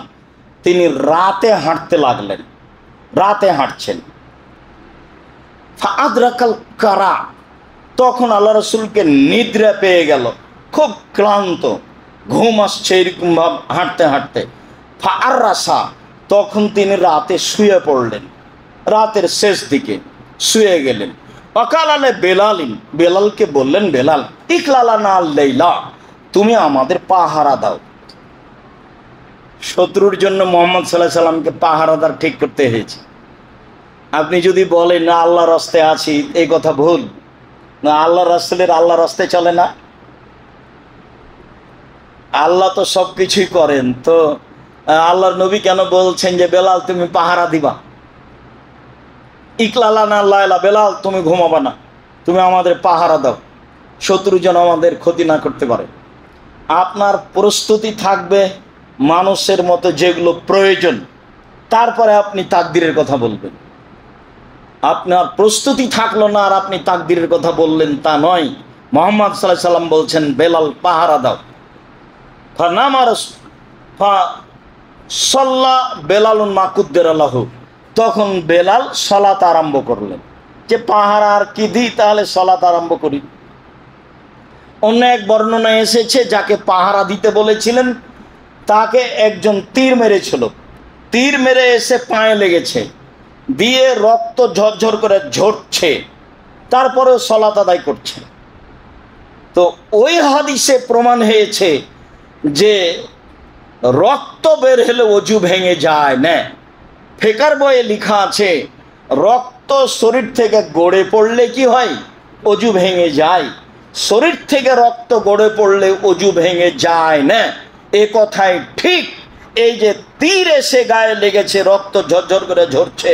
তিনি রাতে হাঁটতে লাগলেন, রাতে হাঁটছেন। ফাআদরাকাল কারা, তখন আল্লাহ রাসূলকে নিদ্রা পেয়ে গেল, খুব ক্লান্ত, ঘুম আসছে এরকম ভাব হাঁটতে হাঁটতে। ফাআররাসা, তখন তিনি রাতে শুয়ে পড়লেন, রাতের শেষ দিকে শুয়ে গেলেন। ওয়াকাল আলে বেলালিন, বেলালকে বললেন, বেলাল ইকলালানা লাইলা, তুমি আমাদের পাহারা দাও। শত্রুর জন্য মুহাম্মদ সাল্লাল্লাহু আলাইহি সাল্লামকে পাহারাদার ঠিক করতে হয়েছে। আপনি যদি বলেন না আল্লাহর রাস্তায় আছি, এই কথা ভুল। না, আল্লাহ রাসূলের আল্লাহর রাস্তায় চলে না, আল্লাহ তো সব কিছুই করেন। তো আল্লাহর নবী কেন বলছেন যে বেলাল তুমি পাহারা দিবা? ইকলালানা লাইলা, বেলাল তুমি ঘুমাবা না, তুমি আমাদের পাহারা দাও, শত্রু যেন আমাদের ক্ষতি না করতে পারে। আপনার প্রস্তুতি থাকবে মানুষের মতো যেগুলো প্রয়োজন, তারপরে আপনি তাকদীরের কথা বলবেন। আপনার প্রস্তুতি থাকলো না আর আপনি তাকদীরের কথা বললেন, তা নয়। মুহাম্মদ সাল্লাল্লাহু আলাইহি সাল্লাম বলছেন বেলাল পাহারা দাও। ফানামার সাল্লা বেলালুন মাকুদ্দের আল্লাহু, তখন বেলাল সালাত আরম্ভ করলেন, যে পাহারা আর কি দিই, তাহলে সালাত আরম্ভ করি। অন্য এক বর্ণনায় এসেছে যাকে পাহারা দিতে বলেছিলেন তাকে একজন তীর মেরেছিল, তীর মেরে এসে পায়ে লেগেছে, দিয়ে রক্ত ঝরঝর করে ঝরছে, তারপরেও সালাত আদায় করছে। তো ওই হাদিসে প্রমাণ হয়েছে যে রক্ত বের হলে অজু ভেঙে যায় না। ফিকার বইয়ে লেখা আছে রক্ত শরীর থেকে গড়ে পড়লে কি হয়? অজু ভেঙে যায়। শরীর থেকে রক্ত গড়ে পড়লে অজু ভেঙে যায় না, এ কথাই ঠিক। এই যে তীর এসে গায়ে লেগেছে, রক্ত ঝরঝর করে ঝরছে,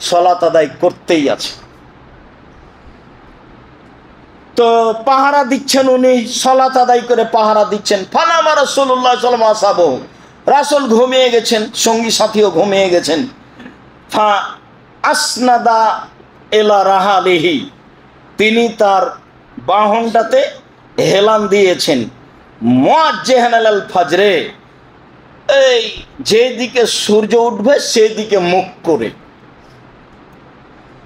সালাত আদায় করতেই আছে। তো পাহারা দিচ্ছেন, উনি সালাত আদায় করে পাহারা দিচ্ছেন। ফানামা রাসূলুল্লাহ সাল্লাল্লাহু আলাইহি ওয়াসাল্লাম, রাসূল ঘুমিয়ে গেছেন, সঙ্গী সাথীও ঘুমিয়ে গেছেন। ফা আসনাদা এলা রাহালিহি, তিনি তার বাহনটাতে হেলান দিয়েছেন। মুআজ্জিহান আলাল ফাজরে, এই যেদিকে সূর্য উঠবে সেদিকে মুখ করে।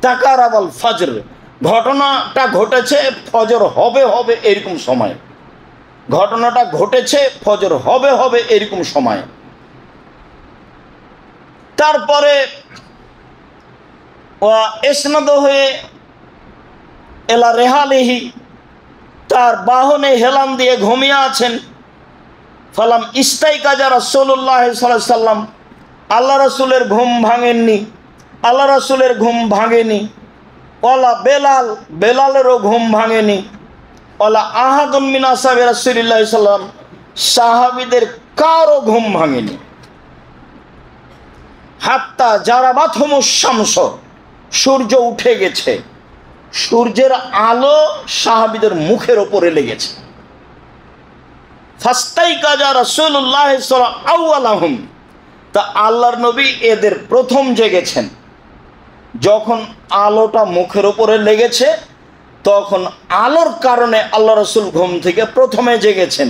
তাকারাবাল ফজর, ঘটনাটা ঘটেছে ফজর হবে হবে এরকম সময়, ঘটনাটা ঘটেছে ফজর হবে হবে এরকম সময়। তারপরে ইসনাদ হয়ে এলা রেহালিহি, তার বাহনে হেলান দিয়ে ঘুমিয়ে আছেন। ফালাম ইস্তাইকাজা রাসূলুল্লাহ সাল্লাল্লাহু আলাইহি সাল্লাম, আল্লাহ রাসূলের ঘুম ভাঙেননি, আল্লাহ রাসূলের ঘুম ভাঙেনি। ওয়ালা বেলাল, বেলালেরও ঘুম ভাঙেনি। ওয়ালা আহাদুন মিন আসহাবি রাসূলিল্লাহ সাল্লাল্লাহু আলাইহি সাল্লাম, সাহাবীদের কারো ঘুম ভাঙেনি। হাত্তা জারাবাতহুমুশ শামস, সূর্য উঠে গেছে, সূর্যের আলো সাহাবীদের মুখের ওপরে লেগেছে। ফাস্তাইকাজা রাসূলুল্লাহ সাল্লাল্লাহু আউয়ালাহুম, তা আল্লাহর নবী এদের প্রথম জেগেছেন। যখন আলোটা মুখের ওপরে লেগেছে তখন আলোর কারণে আল্লাহ রাসূল ঘুম থেকে প্রথমে জেগেছেন।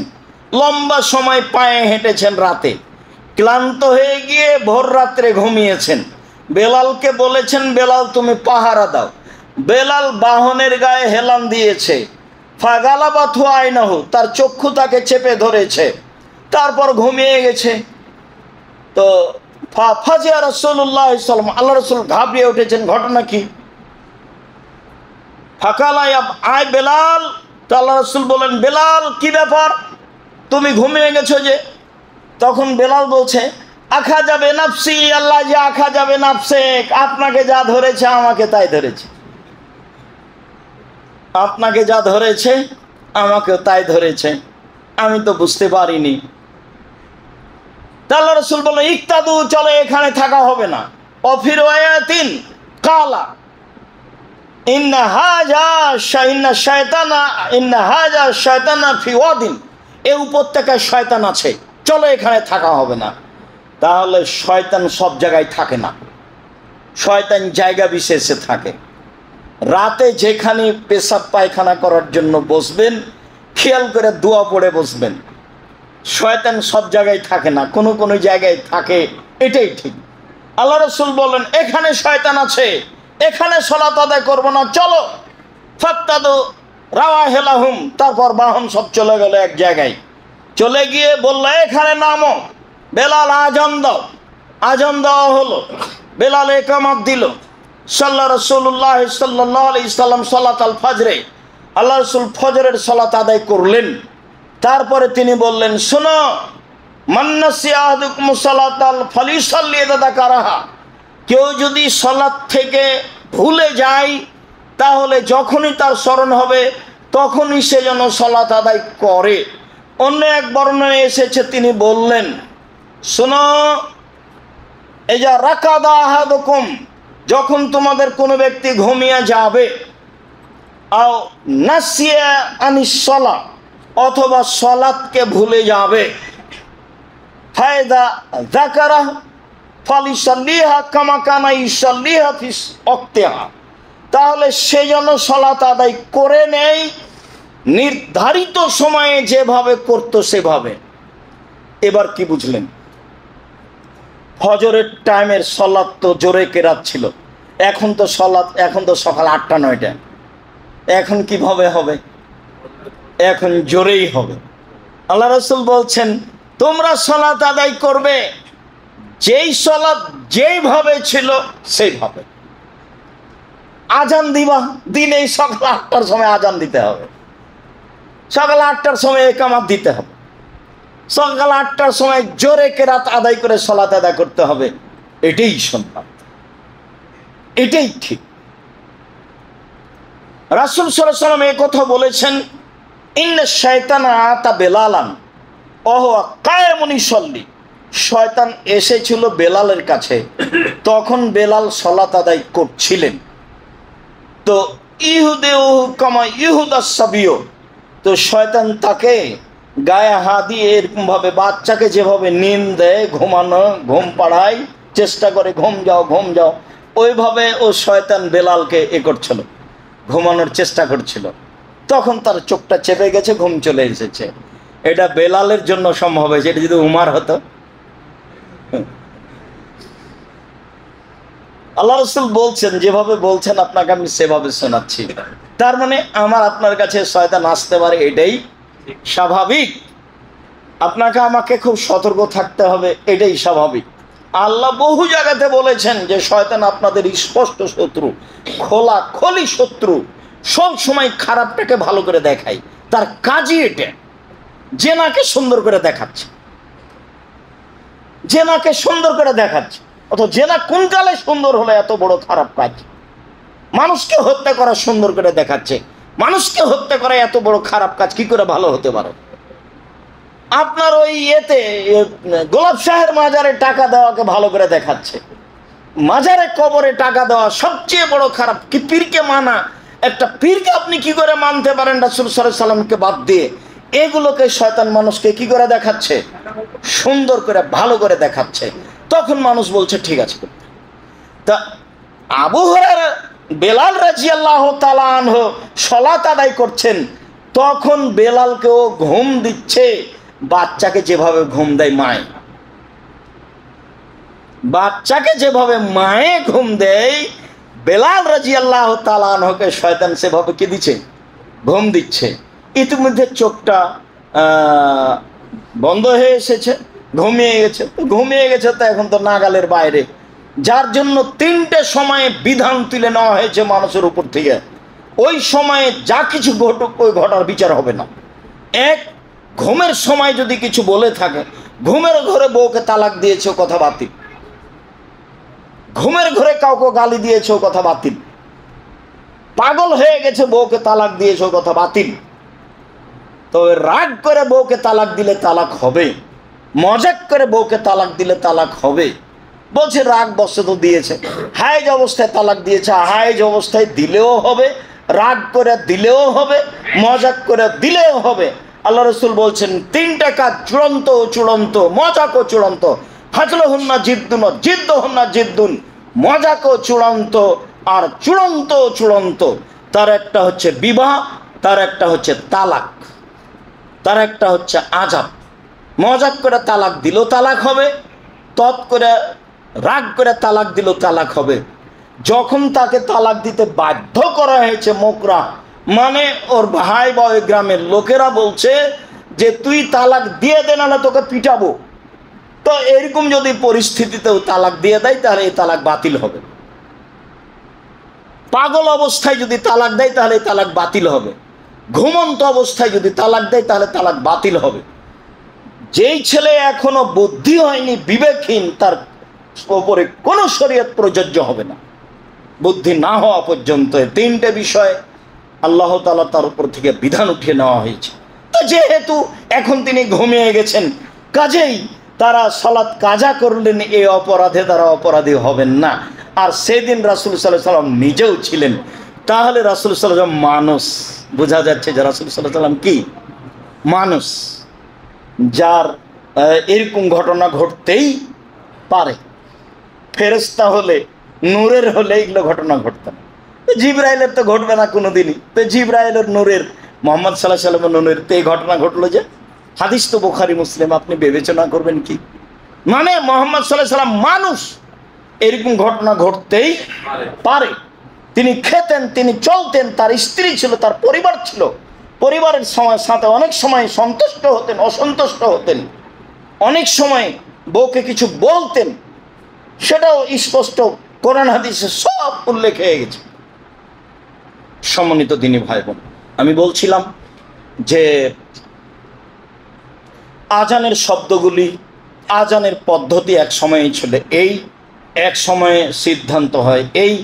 লম্বা সময় পায়ে হেঁটেছেন, রাতে ক্লান্ত হয়ে গিয়ে ভোর রাত্রে ঘুমিয়েছেন। বেলালকে বলেছেন, বেলাল তুমি পাহারা দাও। বেলাল বাহনের গায়ে হেলান দিয়েছে। ফাগালাবাথু আইনাহু, তার চক্ষু তাকে চেপে ধরেছে, তারপর ঘুমিয়ে গেছে। তো ফাজিয়া রাসূলুল্লাহ সাল্লাল্লাহু আলাইহি ওয়াসাল্লাম, আল্লাহ রাসূল ঘাবড়িয়ে উঠেছেন, ঘটনা কি? ফাকালা ইয়া আয় বেলাল, তো আল্লাহ রাসূল বলেন, বেলাল কি ব্যাপার, তুমি ঘুমিয়ে গেছো যে? তখন বেলাল বলছে, আখা যাবে নাফসি, আল্লাহ যে আখা যাবে নাফসে, আপনাকে যা ধরেছে আমাকে তাই ধরেছে, আপনাকে যা ধরেছে আমাকেও তাই ধরেছে, আমি তো বুঝতে পারিনি। আল্লাহ রাসূল বললেন, ইক্তাদু, চলে এখানে থাকা হবে না। অফির ওয়ায়াতিন কালা ইন্না হাজা শায়তানা ফি ওয়াদিন, এই উপত্যকায় শয়তান আছে, চলো এখানে থাকা হবে না। তাহলে শয়তান সব জায়গায় থাকে না, শয়তান জায়গা বিশেষে থাকে। রাতে যেখানে পেশাব পায়খানা করার জন্য বসবেন, খেয়াল করে দোয়া পড়ে বসবেন। শয়তান সব জায়গায় থাকে না, কোনো কোনো জায়গায় থাকে, এটাই ঠিক। আল্লাহ রাসূল বলেন, এখানে শয়তান আছে, এখানে সালাত আদায় করবো না, চলো। ফাত্তাদু রাওয়াহিলাহুম, তারপর বাহন সব চলে গেল এক জায়গায়। চলে গিয়ে বলল, এখানে নামো। বেলাল আজান দাও, আজান দেওয়া হলো। বেলাল ইকামত দিল। সাল্লা রাসূলুল্লাহ সাল্লাল্লাহু আলাইহি সাল্লাম সালাত আল ফজরে, আল্লাহ রাসূল ফজরের সালাত আদায় করলেন। তারপরে তিনি বললেন, শোনো, মান্নাসিয়া আহাদুকুম সালাতাল ফালিসাল্লি ইযা যাকারাহা, কেউ যদি সালাত থেকে ভুলে যায় তাহলে যখনই তার স্মরণ হবে তখনই সে যেন সালাত আদায় করে। অন্য এক বর্ণনায় এসেছে, তিনি বললেন, শোনো, ইযা রাকাদা আহাদুকুম, যখন তোমাদের কোনো ব্যক্তি ঘুমিয়ে যাবে, আও নাসিয়া আনিস সালাহ, অথবা সালাতকে ভুলে যাবে, ফায়দা যাকারা ফালিসাল্লিহা কামা কানা ইসাল্লিহা ফি ওয়াক্তিহা, তাহলে সে যেন সালাত আদায় করে নেয় নির্ধারিত সময়ে যেভাবে করতো সেভাবে। এবার কি বুঝলেন? ফজরের টাইমের সালাত তো জোরে কেরাত ছিল, এখন তো সালাত, এখন তো সকাল 8টা-9টা, এখন কিভাবে হবে? এখন জোরেই হবে। আল্লাহ রাসূল বলছেন, তোমরা সালাত আদায় করবে যেই সালাত যেইভাবে ছিল সেইভাবে। আজান দিবা, দিনেই সকাল 8টার সময় আজান দিতে হবে, সকাল 8টার সময় ইকামত দিতে হবে, সকাল 8টার সময় জোরে কেরাত আদায় করে সালাত আদায় করতে হবে। এটাই সুন্নাত, এটাই ঠিক। রাসূল সাল্লাল্লাহু আলাইহি ওয়াসাল্লাম এই কথা বলেছেন, ইন্না শায়তানা আতা বেলালান ওয়া কায়েমুন ইসাল্লি, শয়তান এসেছিল বেলালের কাছে, তখন বেলাল সালাত আদায় করছিলেন। তো ইহুদেহু কামা ইহুদাস সাবিয়্য, তো শয়তান তাকে গায়ে হাত দিয়ে এরকম ভাবে বাচ্চাকে যেভাবে নিম দেয়, ঘুমানো, ঘুম পাড়ায়, চেষ্টা করে ঘুম যাও ঘুম যাও, ওইভাবে ও শয়তান বেলালকে করছিল, ঘুমানোর চেষ্টা করছিল। তখন তার চোখটা চেপে গেছে, ঘুম চলে এসেছে। এটা বেলালের জন্য সম্ভব হয়েছে, এটা যদি উমার হতো। আল্লাহ রসুল বলছেন, যেভাবে বলছেন আপনাকে আমি সেভাবে শোনাচ্ছি। তার মানে আমার আপনার কাছে শয়তান আসতে পারে, এটাই স্বাভাবিক। আপনাকে আমাকে খুব সতর্ক থাকতে হবে, এটাই স্বাভাবিক। আল্লাহ বহু জায়গাতে বলেছেন যে শয়তান আপনাদের স্পষ্ট শত্রু, খোলা খলি শত্রু, সব সময় খারাপটাকে ভালো করে দেখায়। তার কাজই এটা, জেনাকে সুন্দর করে দেখাচ্ছে, জেনাকে সুন্দর করে দেখাচ্ছে। অথচ জেনা কোন কালে সুন্দর হলো এত বড় খারাপ কাজ? মানুষকে হত্যা করা সুন্দর করে দেখাচ্ছে, মানুষকে হত্যা করা এত বড় খারাপ কাজ কি করে ভালো হতে পারে? আপনার ওই গোলাপ শাহের মাজারে টাকা দেওয়াকে ভালো করে দেখাচ্ছে, মাজারে কবরে টাকা দেওয়া সবচেয়ে বড় খারাপ। কি পীরকে মানা, একটা পীরকে আপনি কি করে মানতে পারেন রাসূল সাল্লাল্লাহু আলাইহি সাল্লামকে বাদ দিয়ে? এগুলোকে শয়তান মানুষকে কি করে দেখাচ্ছে? সুন্দর করে ভালো করে দেখাচ্ছে। তখন মানুষ বলছে ঠিক আছে। তা আবু হুরায়রা বেলাল রাদিয়াল্লাহু তাআলা আনহু সালাত আদায় করছেন, তখন বেলালকেও ঘুম দিচ্ছে, বাচ্চাকে যেভাবে ঘুম দেয় মায়, বাচ্চাকে যেভাবে মায়ে ঘুম দেয়, বেলাল রাদিয়াল্লাহু তাআলা আনহুকে শয়তান সেভাবে কি দিচ্ছে? ঘুম দিচ্ছে। ইতিমধ্যে চোখটা বন্ধ হয়ে এসেছে, ঘুমিয়ে গেছে তো এখন তো নাগালের বাইরে। যার জন্য তিনটে সময়ে বিধান তুলে নেওয়া হয়েছে মানুষের উপর থেকে। ওই সময়ে যা কিছু ঘটুক, ওই ঘটার বিচার হবে না। এক, ঘুমের সময় যদি কিছু বলে থাকে, ঘুমের ঘরে বউকে তালাক দিয়েছে, কথা বাতিল। ঘুমের ঘরে কাউকে গালি দিয়েছে, কথা বাতিল। পাগল হয়ে গেছে, বউকে তালাক দিয়েছে, কথা বাতিল। তবে রাগ করে বউকে তালাক দিলে তালাক হবে, মজাক করে বউকে তালাক দিলে তালাক হবে। বলছে রাগ বসে তো দিয়েছে, হাইজ অবস্থায় তালাক দিয়েছে, হাইজ অবস্থায় দিলেও হবে, রাগ করে দিলেও হবে, মজাক করে দিলেও হবে। আল্লাহ রসুল বলছেন তিনটা কাজ চূড়ান্ত ও চূড়ান্ত, মজাক ও চূড়ান্ত। হাজলহুন্না জিদ্দুন, জিদ্দহুন্না জিদ্দুন। মজাক ও চূড়ান্ত, আর চূড়ান্ত ও চূড়ান্ত। তার একটা হচ্ছে বিবাহ, তার একটা হচ্ছে তালাক, তার একটা হচ্ছে আযাব। মজাক করে তালাক দিল তালাক হবে, তৎ করে রাগ করে তালাক দিল তালাক হবে। যখন তাকে তালাক দিতে বাধ্য করা হয়েছে, মোকরা মানে ওর ভাই বা ওই গ্রামের লোকেরা বলছে যে তুই তালাক দিয়ে দে, না তোকে পিটাবো, তো এরকম যদি পরিস্থিতিতেও তালাক দিয়ে দেয় তাহলে এই তালাক বাতিল হবে। পাগল অবস্থায় যদি তালাক দেয় তাহলে এই তালাক বাতিল হবে। ঘুমন্ত অবস্থায় যদি তালাক দেয় তাহলে তালাক বাতিল হবে। যেই ছেলে এখনো বুদ্ধি হয়নি, বিবেকহীন, তার উপরে কোনো শরীয়ত প্রযোজ্য হবে না বুদ্ধি না হওয়া পর্যন্ত। তিনটে বিষয় আল্লাহ তাআলা তার উপর থেকে বিধান উঠিয়ে নেওয়া হয়েছে। তো যেহেতু এখন তিনি ঘুমিয়ে গেছেন, কাজেই তারা সালাত কাজা করলেন, এই অপরাধে তারা অপরাধী হবেন না। আর সেদিন রাসূল সাল্লাল্লাহু আলাইহি ওয়াসাল্লাম নিজেও ছিলেন। তাহলে রাসূল সাল্লাল্লাহু আলাইহি ওয়াসাল্লাম মানুষ, বোঝা যাচ্ছে যে রাসূল সাল্লাল্লাহু আলাইহি ওয়াসাল্লাম কি মানুষ, যার এরকম ঘটনা ঘটতেই পারে। ফেরেশতা হলে, নূরের হলে এগুলো ঘটনা ঘটতো না। জিবরাইলের তো ঘটবে না কোনোদিনই। তো জিবরাইলের, নূরের, মুহাম্মদ সাল্লাল্লাহু আলাইহি ওয়াসাল্লামের নূরের তো এই ঘটনা ঘটলো যে, হাদিস তো বুখারী মুসলিম, আপনি বিবেচনা করবেন কি? মানে মুহাম্মদ সাল্লাল্লাহু আলাইহি ওয়াসাল্লাম মানুষ, এরকম ঘটনা ঘটতেই পারে। তিনি খেতেন, তিনি চলতেন, তার স্ত্রী ছিল, তার পরিবার ছিল, পরিবারের সাথে অনেক সময় সন্তুষ্ট হতেন, অসন্তুষ্ট হতেন, অনেক সময় বউকে কিছু বলতেন, সেটাও স্পষ্ট কোরআন হাদিসে সব উল্লেখ হয়ে গেছে। সম্মানিত দিনী ভাই বোন, আমি বলছিলাম যে আজানের শব্দগুলি, আজানের পদ্ধতি এক সময়ে ছিল এই, এক সময়ে সিদ্ধান্ত হয় এই,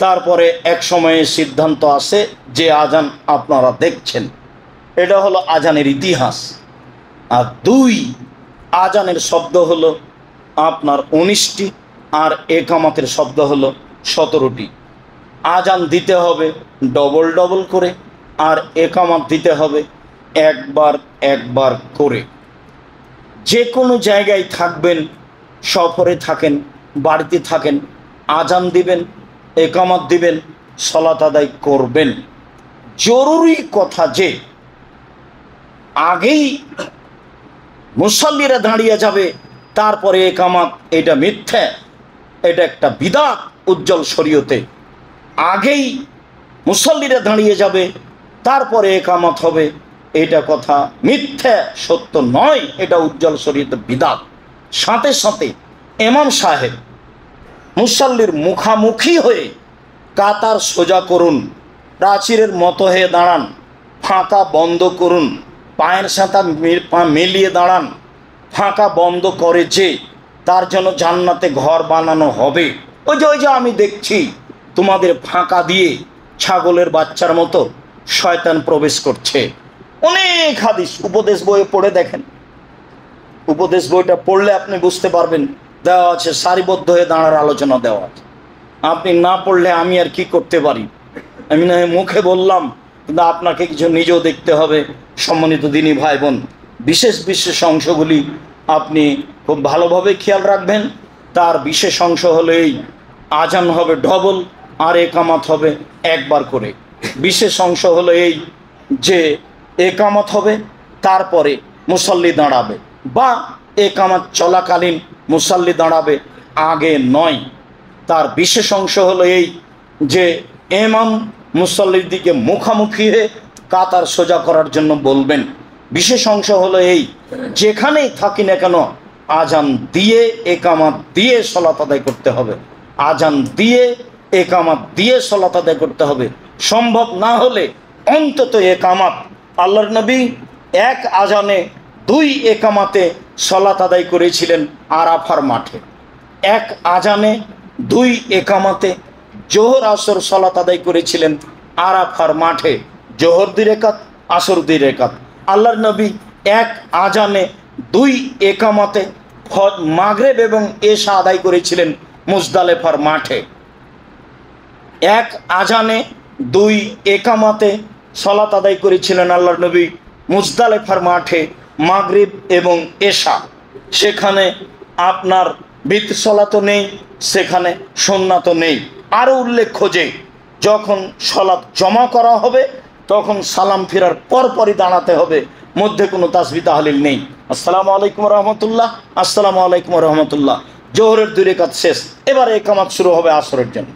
তারপরে এক সময়ে সিদ্ধান্ত আসে যে আজান আপনারা দেখছেন, এটা হলো আজানের ইতিহাস। আর দুই, আজানের শব্দ হলো আপনার 19টি, আর একামতের শব্দ হলো 17টি। আজান দিতে হবে ডবল ডবল করে, আর একামত দিতে হবে একবার একবার করে। যে কোনো জায়গায় থাকবেন, সফরে থাকেন, বাড়িতে থাকেন, আজান দিবেন, একামত দিবেন, সালাত আদায় করবেন। জরুরি কথা যে আগেই মুসল্লিরা দাঁড়িয়ে যাবে তারপরে একামত, এটা মিথ্যা, এটা একটা বিদআত উজ্জ্বল শরীয়তে। আগেই মুসল্লিরা দাঁড়িয়ে যাবে তারপরে একামত হবে, এটা কথা মিথ্যা, সত্য নয়, এটা উজ্জ্বল শরীয়তে বিদআত। সাথে সাথে ইমাম সাহেব মুসল্লির মুখামুখি হয়ে কাতার সোজা করুন, প্রাচীরের মতো হয়ে দাঁড়ান, ফাঁকা বন্ধ করুন, পায়ের সাথে মিলিয়ে দাঁড়ান। ফাঁকা বন্ধ করে যে তার জন্য জান্নাতে ঘর বানানো হবে। ওই যে আমি দেখছি তোমাদের ফাঁকা দিয়ে ছাগলের বাচ্চার মতো শয়তান প্রবেশ করছে। অনেক হাদিস উপদেশ বইয়ে পড়ে দেখেন, উপদেশ বইটা পড়লে আপনি বুঝতে পারবেন, দেওয়া আছে সারিবদ্ধ হয়ে দাঁড়ার আলোচনা দেওয়া আছে। আপনি না পড়লে আমি আর কি করতে পারি? আমি না মুখে বললাম, কিন্তু আপনাকে কিছু নিজেও দেখতে হবে। সম্মানিত দিনী ভাই বোন, বিশেষ বিশেষ অংশগুলি আপনি খুব ভালোভাবে খেয়াল রাখবেন। তার বিশেষ অংশ হলো এই, আজান হবে ডবল আর একামত হবে একবার করে। বিশেষ অংশ হলো এই যে একামত হবে তারপরে মুসল্লি দাঁড়াবে, বা একামত চলাকালীন মুসল্লি দাঁড়াবে, আগে নয়। তার বিশেষ অংশ হলো এই যে ইমাম মুসল্লির দিকে মুখামুখি হয়ে কাতার সোজা করার জন্য বলবেন। বিশেষ অংশ হলো এই, যেখানেই থাকি না কেন আজান দিয়ে একামত দিয়ে সালাত আদায় করতে হবে, আজান দিয়ে একামত দিয়ে সালাত আদায় করতে হবে। সম্ভব না হলে অন্তত একামত। আল্লাহর নবী এক আজানে দুই একামাতে সালাত আদায় করেছিলেন আরাফার মাঠে। এক আজানে দুই একামাতে জোহর আসর সালাত আদায় করেছিলেন আরাফার মাঠে। জোহর 2 রাকাত, আসর 2 রাকাত। আল্লাহর নবী এক আজানে দুই একামাতে মাগরিব এবং এশা আদায় করেছিলেন মুজদালেফার মাঠে। এক আজানে দুই একামাতে সালাত আদায় করেছিলেন আল্লাহর নবী মুজদালেফার মাঠে মাগরিব এবং এশা। সেখানে আপনার বিতর সালাতও নেই, সেখানে সুন্নাতও নেই। আরও উল্লেখ্য যে যখন সালাত জমা করা হবে তখন সালাম ফেরার পরপরই দাঁড়াতে হবে, মধ্যে কোনো তাসবিহ তাহলিল নেই। আসসালামু আলাইকুম রহমতুল্লাহ, আসসালামু আলাইকুম রহমতুল্লাহ। জোহরের 2 রাকাত শেষ, এবারে একামত শুরু হবে আসরের জন্য।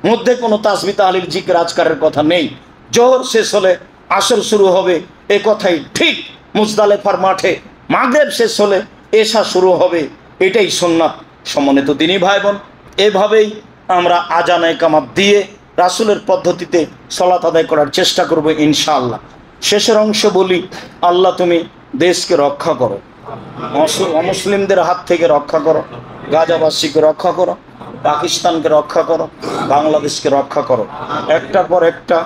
মধ্যে কোনো তাসবিহ তাহলিল জিকির আজকারের কথা নেই। জোহর শেষ হলে আসর শুরু হবে, এ কথাই ঠিক। মুজদালেফার মাঠে মাগরিব শেষ হলে এশা শুরু হবে, এটাই সুন্নাত। সম্মানিত দিনী ভাই বোন, এভাবেই আমরা আজান একামত দিয়ে রাসূলের পদ্ধতিতে সালাত আদায় করার চেষ্টা করব ইনশাআল্লাহ। শেষের অংশ বলি, আল্লাহ তুমি দেশকে রক্ষা করো, অমুসলিমদের হাত থেকে রক্ষা করো, গাজাবাসীকে রক্ষা করো, পাকিস্তানকে রক্ষা করো, বাংলাদেশকে রক্ষা করো। একটার পর একটা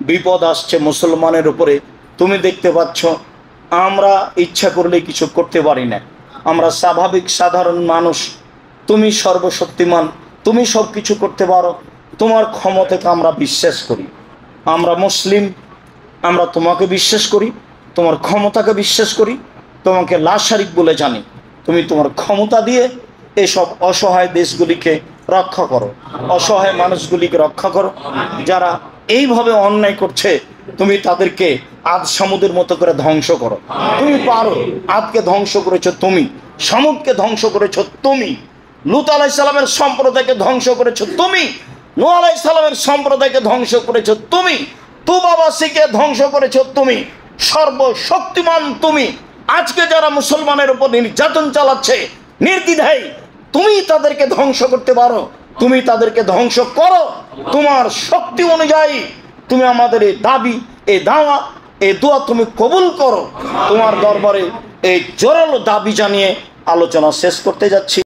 বিপদ আসছে মুসলমানের উপরে। তুমি দেখতে পাচ্ছ আমরা ইচ্ছা করলে কিছু করতে পারি না, আমরা স্বাভাবিক সাধারণ মানুষ। তুমি সর্বশক্তিমান, তুমি সব কিছু করতে পারো, তোমার ক্ষমতাকে আমরা বিশ্বাস করি। আমরা মুসলিম, আমরা তোমাকে বিশ্বাস করি, তোমার ক্ষমতাকে বিশ্বাস করি, তোমাকে লা শারিক বলে জানি। তুমি তোমার ক্ষমতা দিয়ে এসব অসহায় দেশগুলিকে রক্ষা করো, অসহায় মানুষগুলিকে রক্ষা করো। যারা এইভাবে অন্যায় করছে তুমি তাদেরকে আদ সামুদের মতো করে ধ্বংস করো। তুমি পারো, আদকে ধ্বংস করেছো তুমি, সামুদকে ধ্বংস করেছো তুমি, লূত আলাইহিস সালামের সম্প্রদায়কে ধ্বংস করেছো তুমি, নূহ আলাইহিস সালামের সম্প্রদায়কে ধ্বংস করেছো তুমি, তুবাবাসীকে ধ্বংস করেছো তুমি। সর্বশক্তিমান তুমি। আজকে যারা মুসলমানের উপর নির্যাতন চালাচ্ছে নির্দ্বিধায়, তুমি তাদেরকে ধ্বংস করতে পারো, তুমি তাদেরকে ধ্বংস করো তোমার শক্তি অনুযায়ী। তুমি আমাদের এই দাবি, এই দাওয়া, এই দোয়া তুমি কবুল করো। তোমার দরবারে এই জোরালো দাবি জানিয়ে আলোচনা শেষ করতে যাচ্ছি।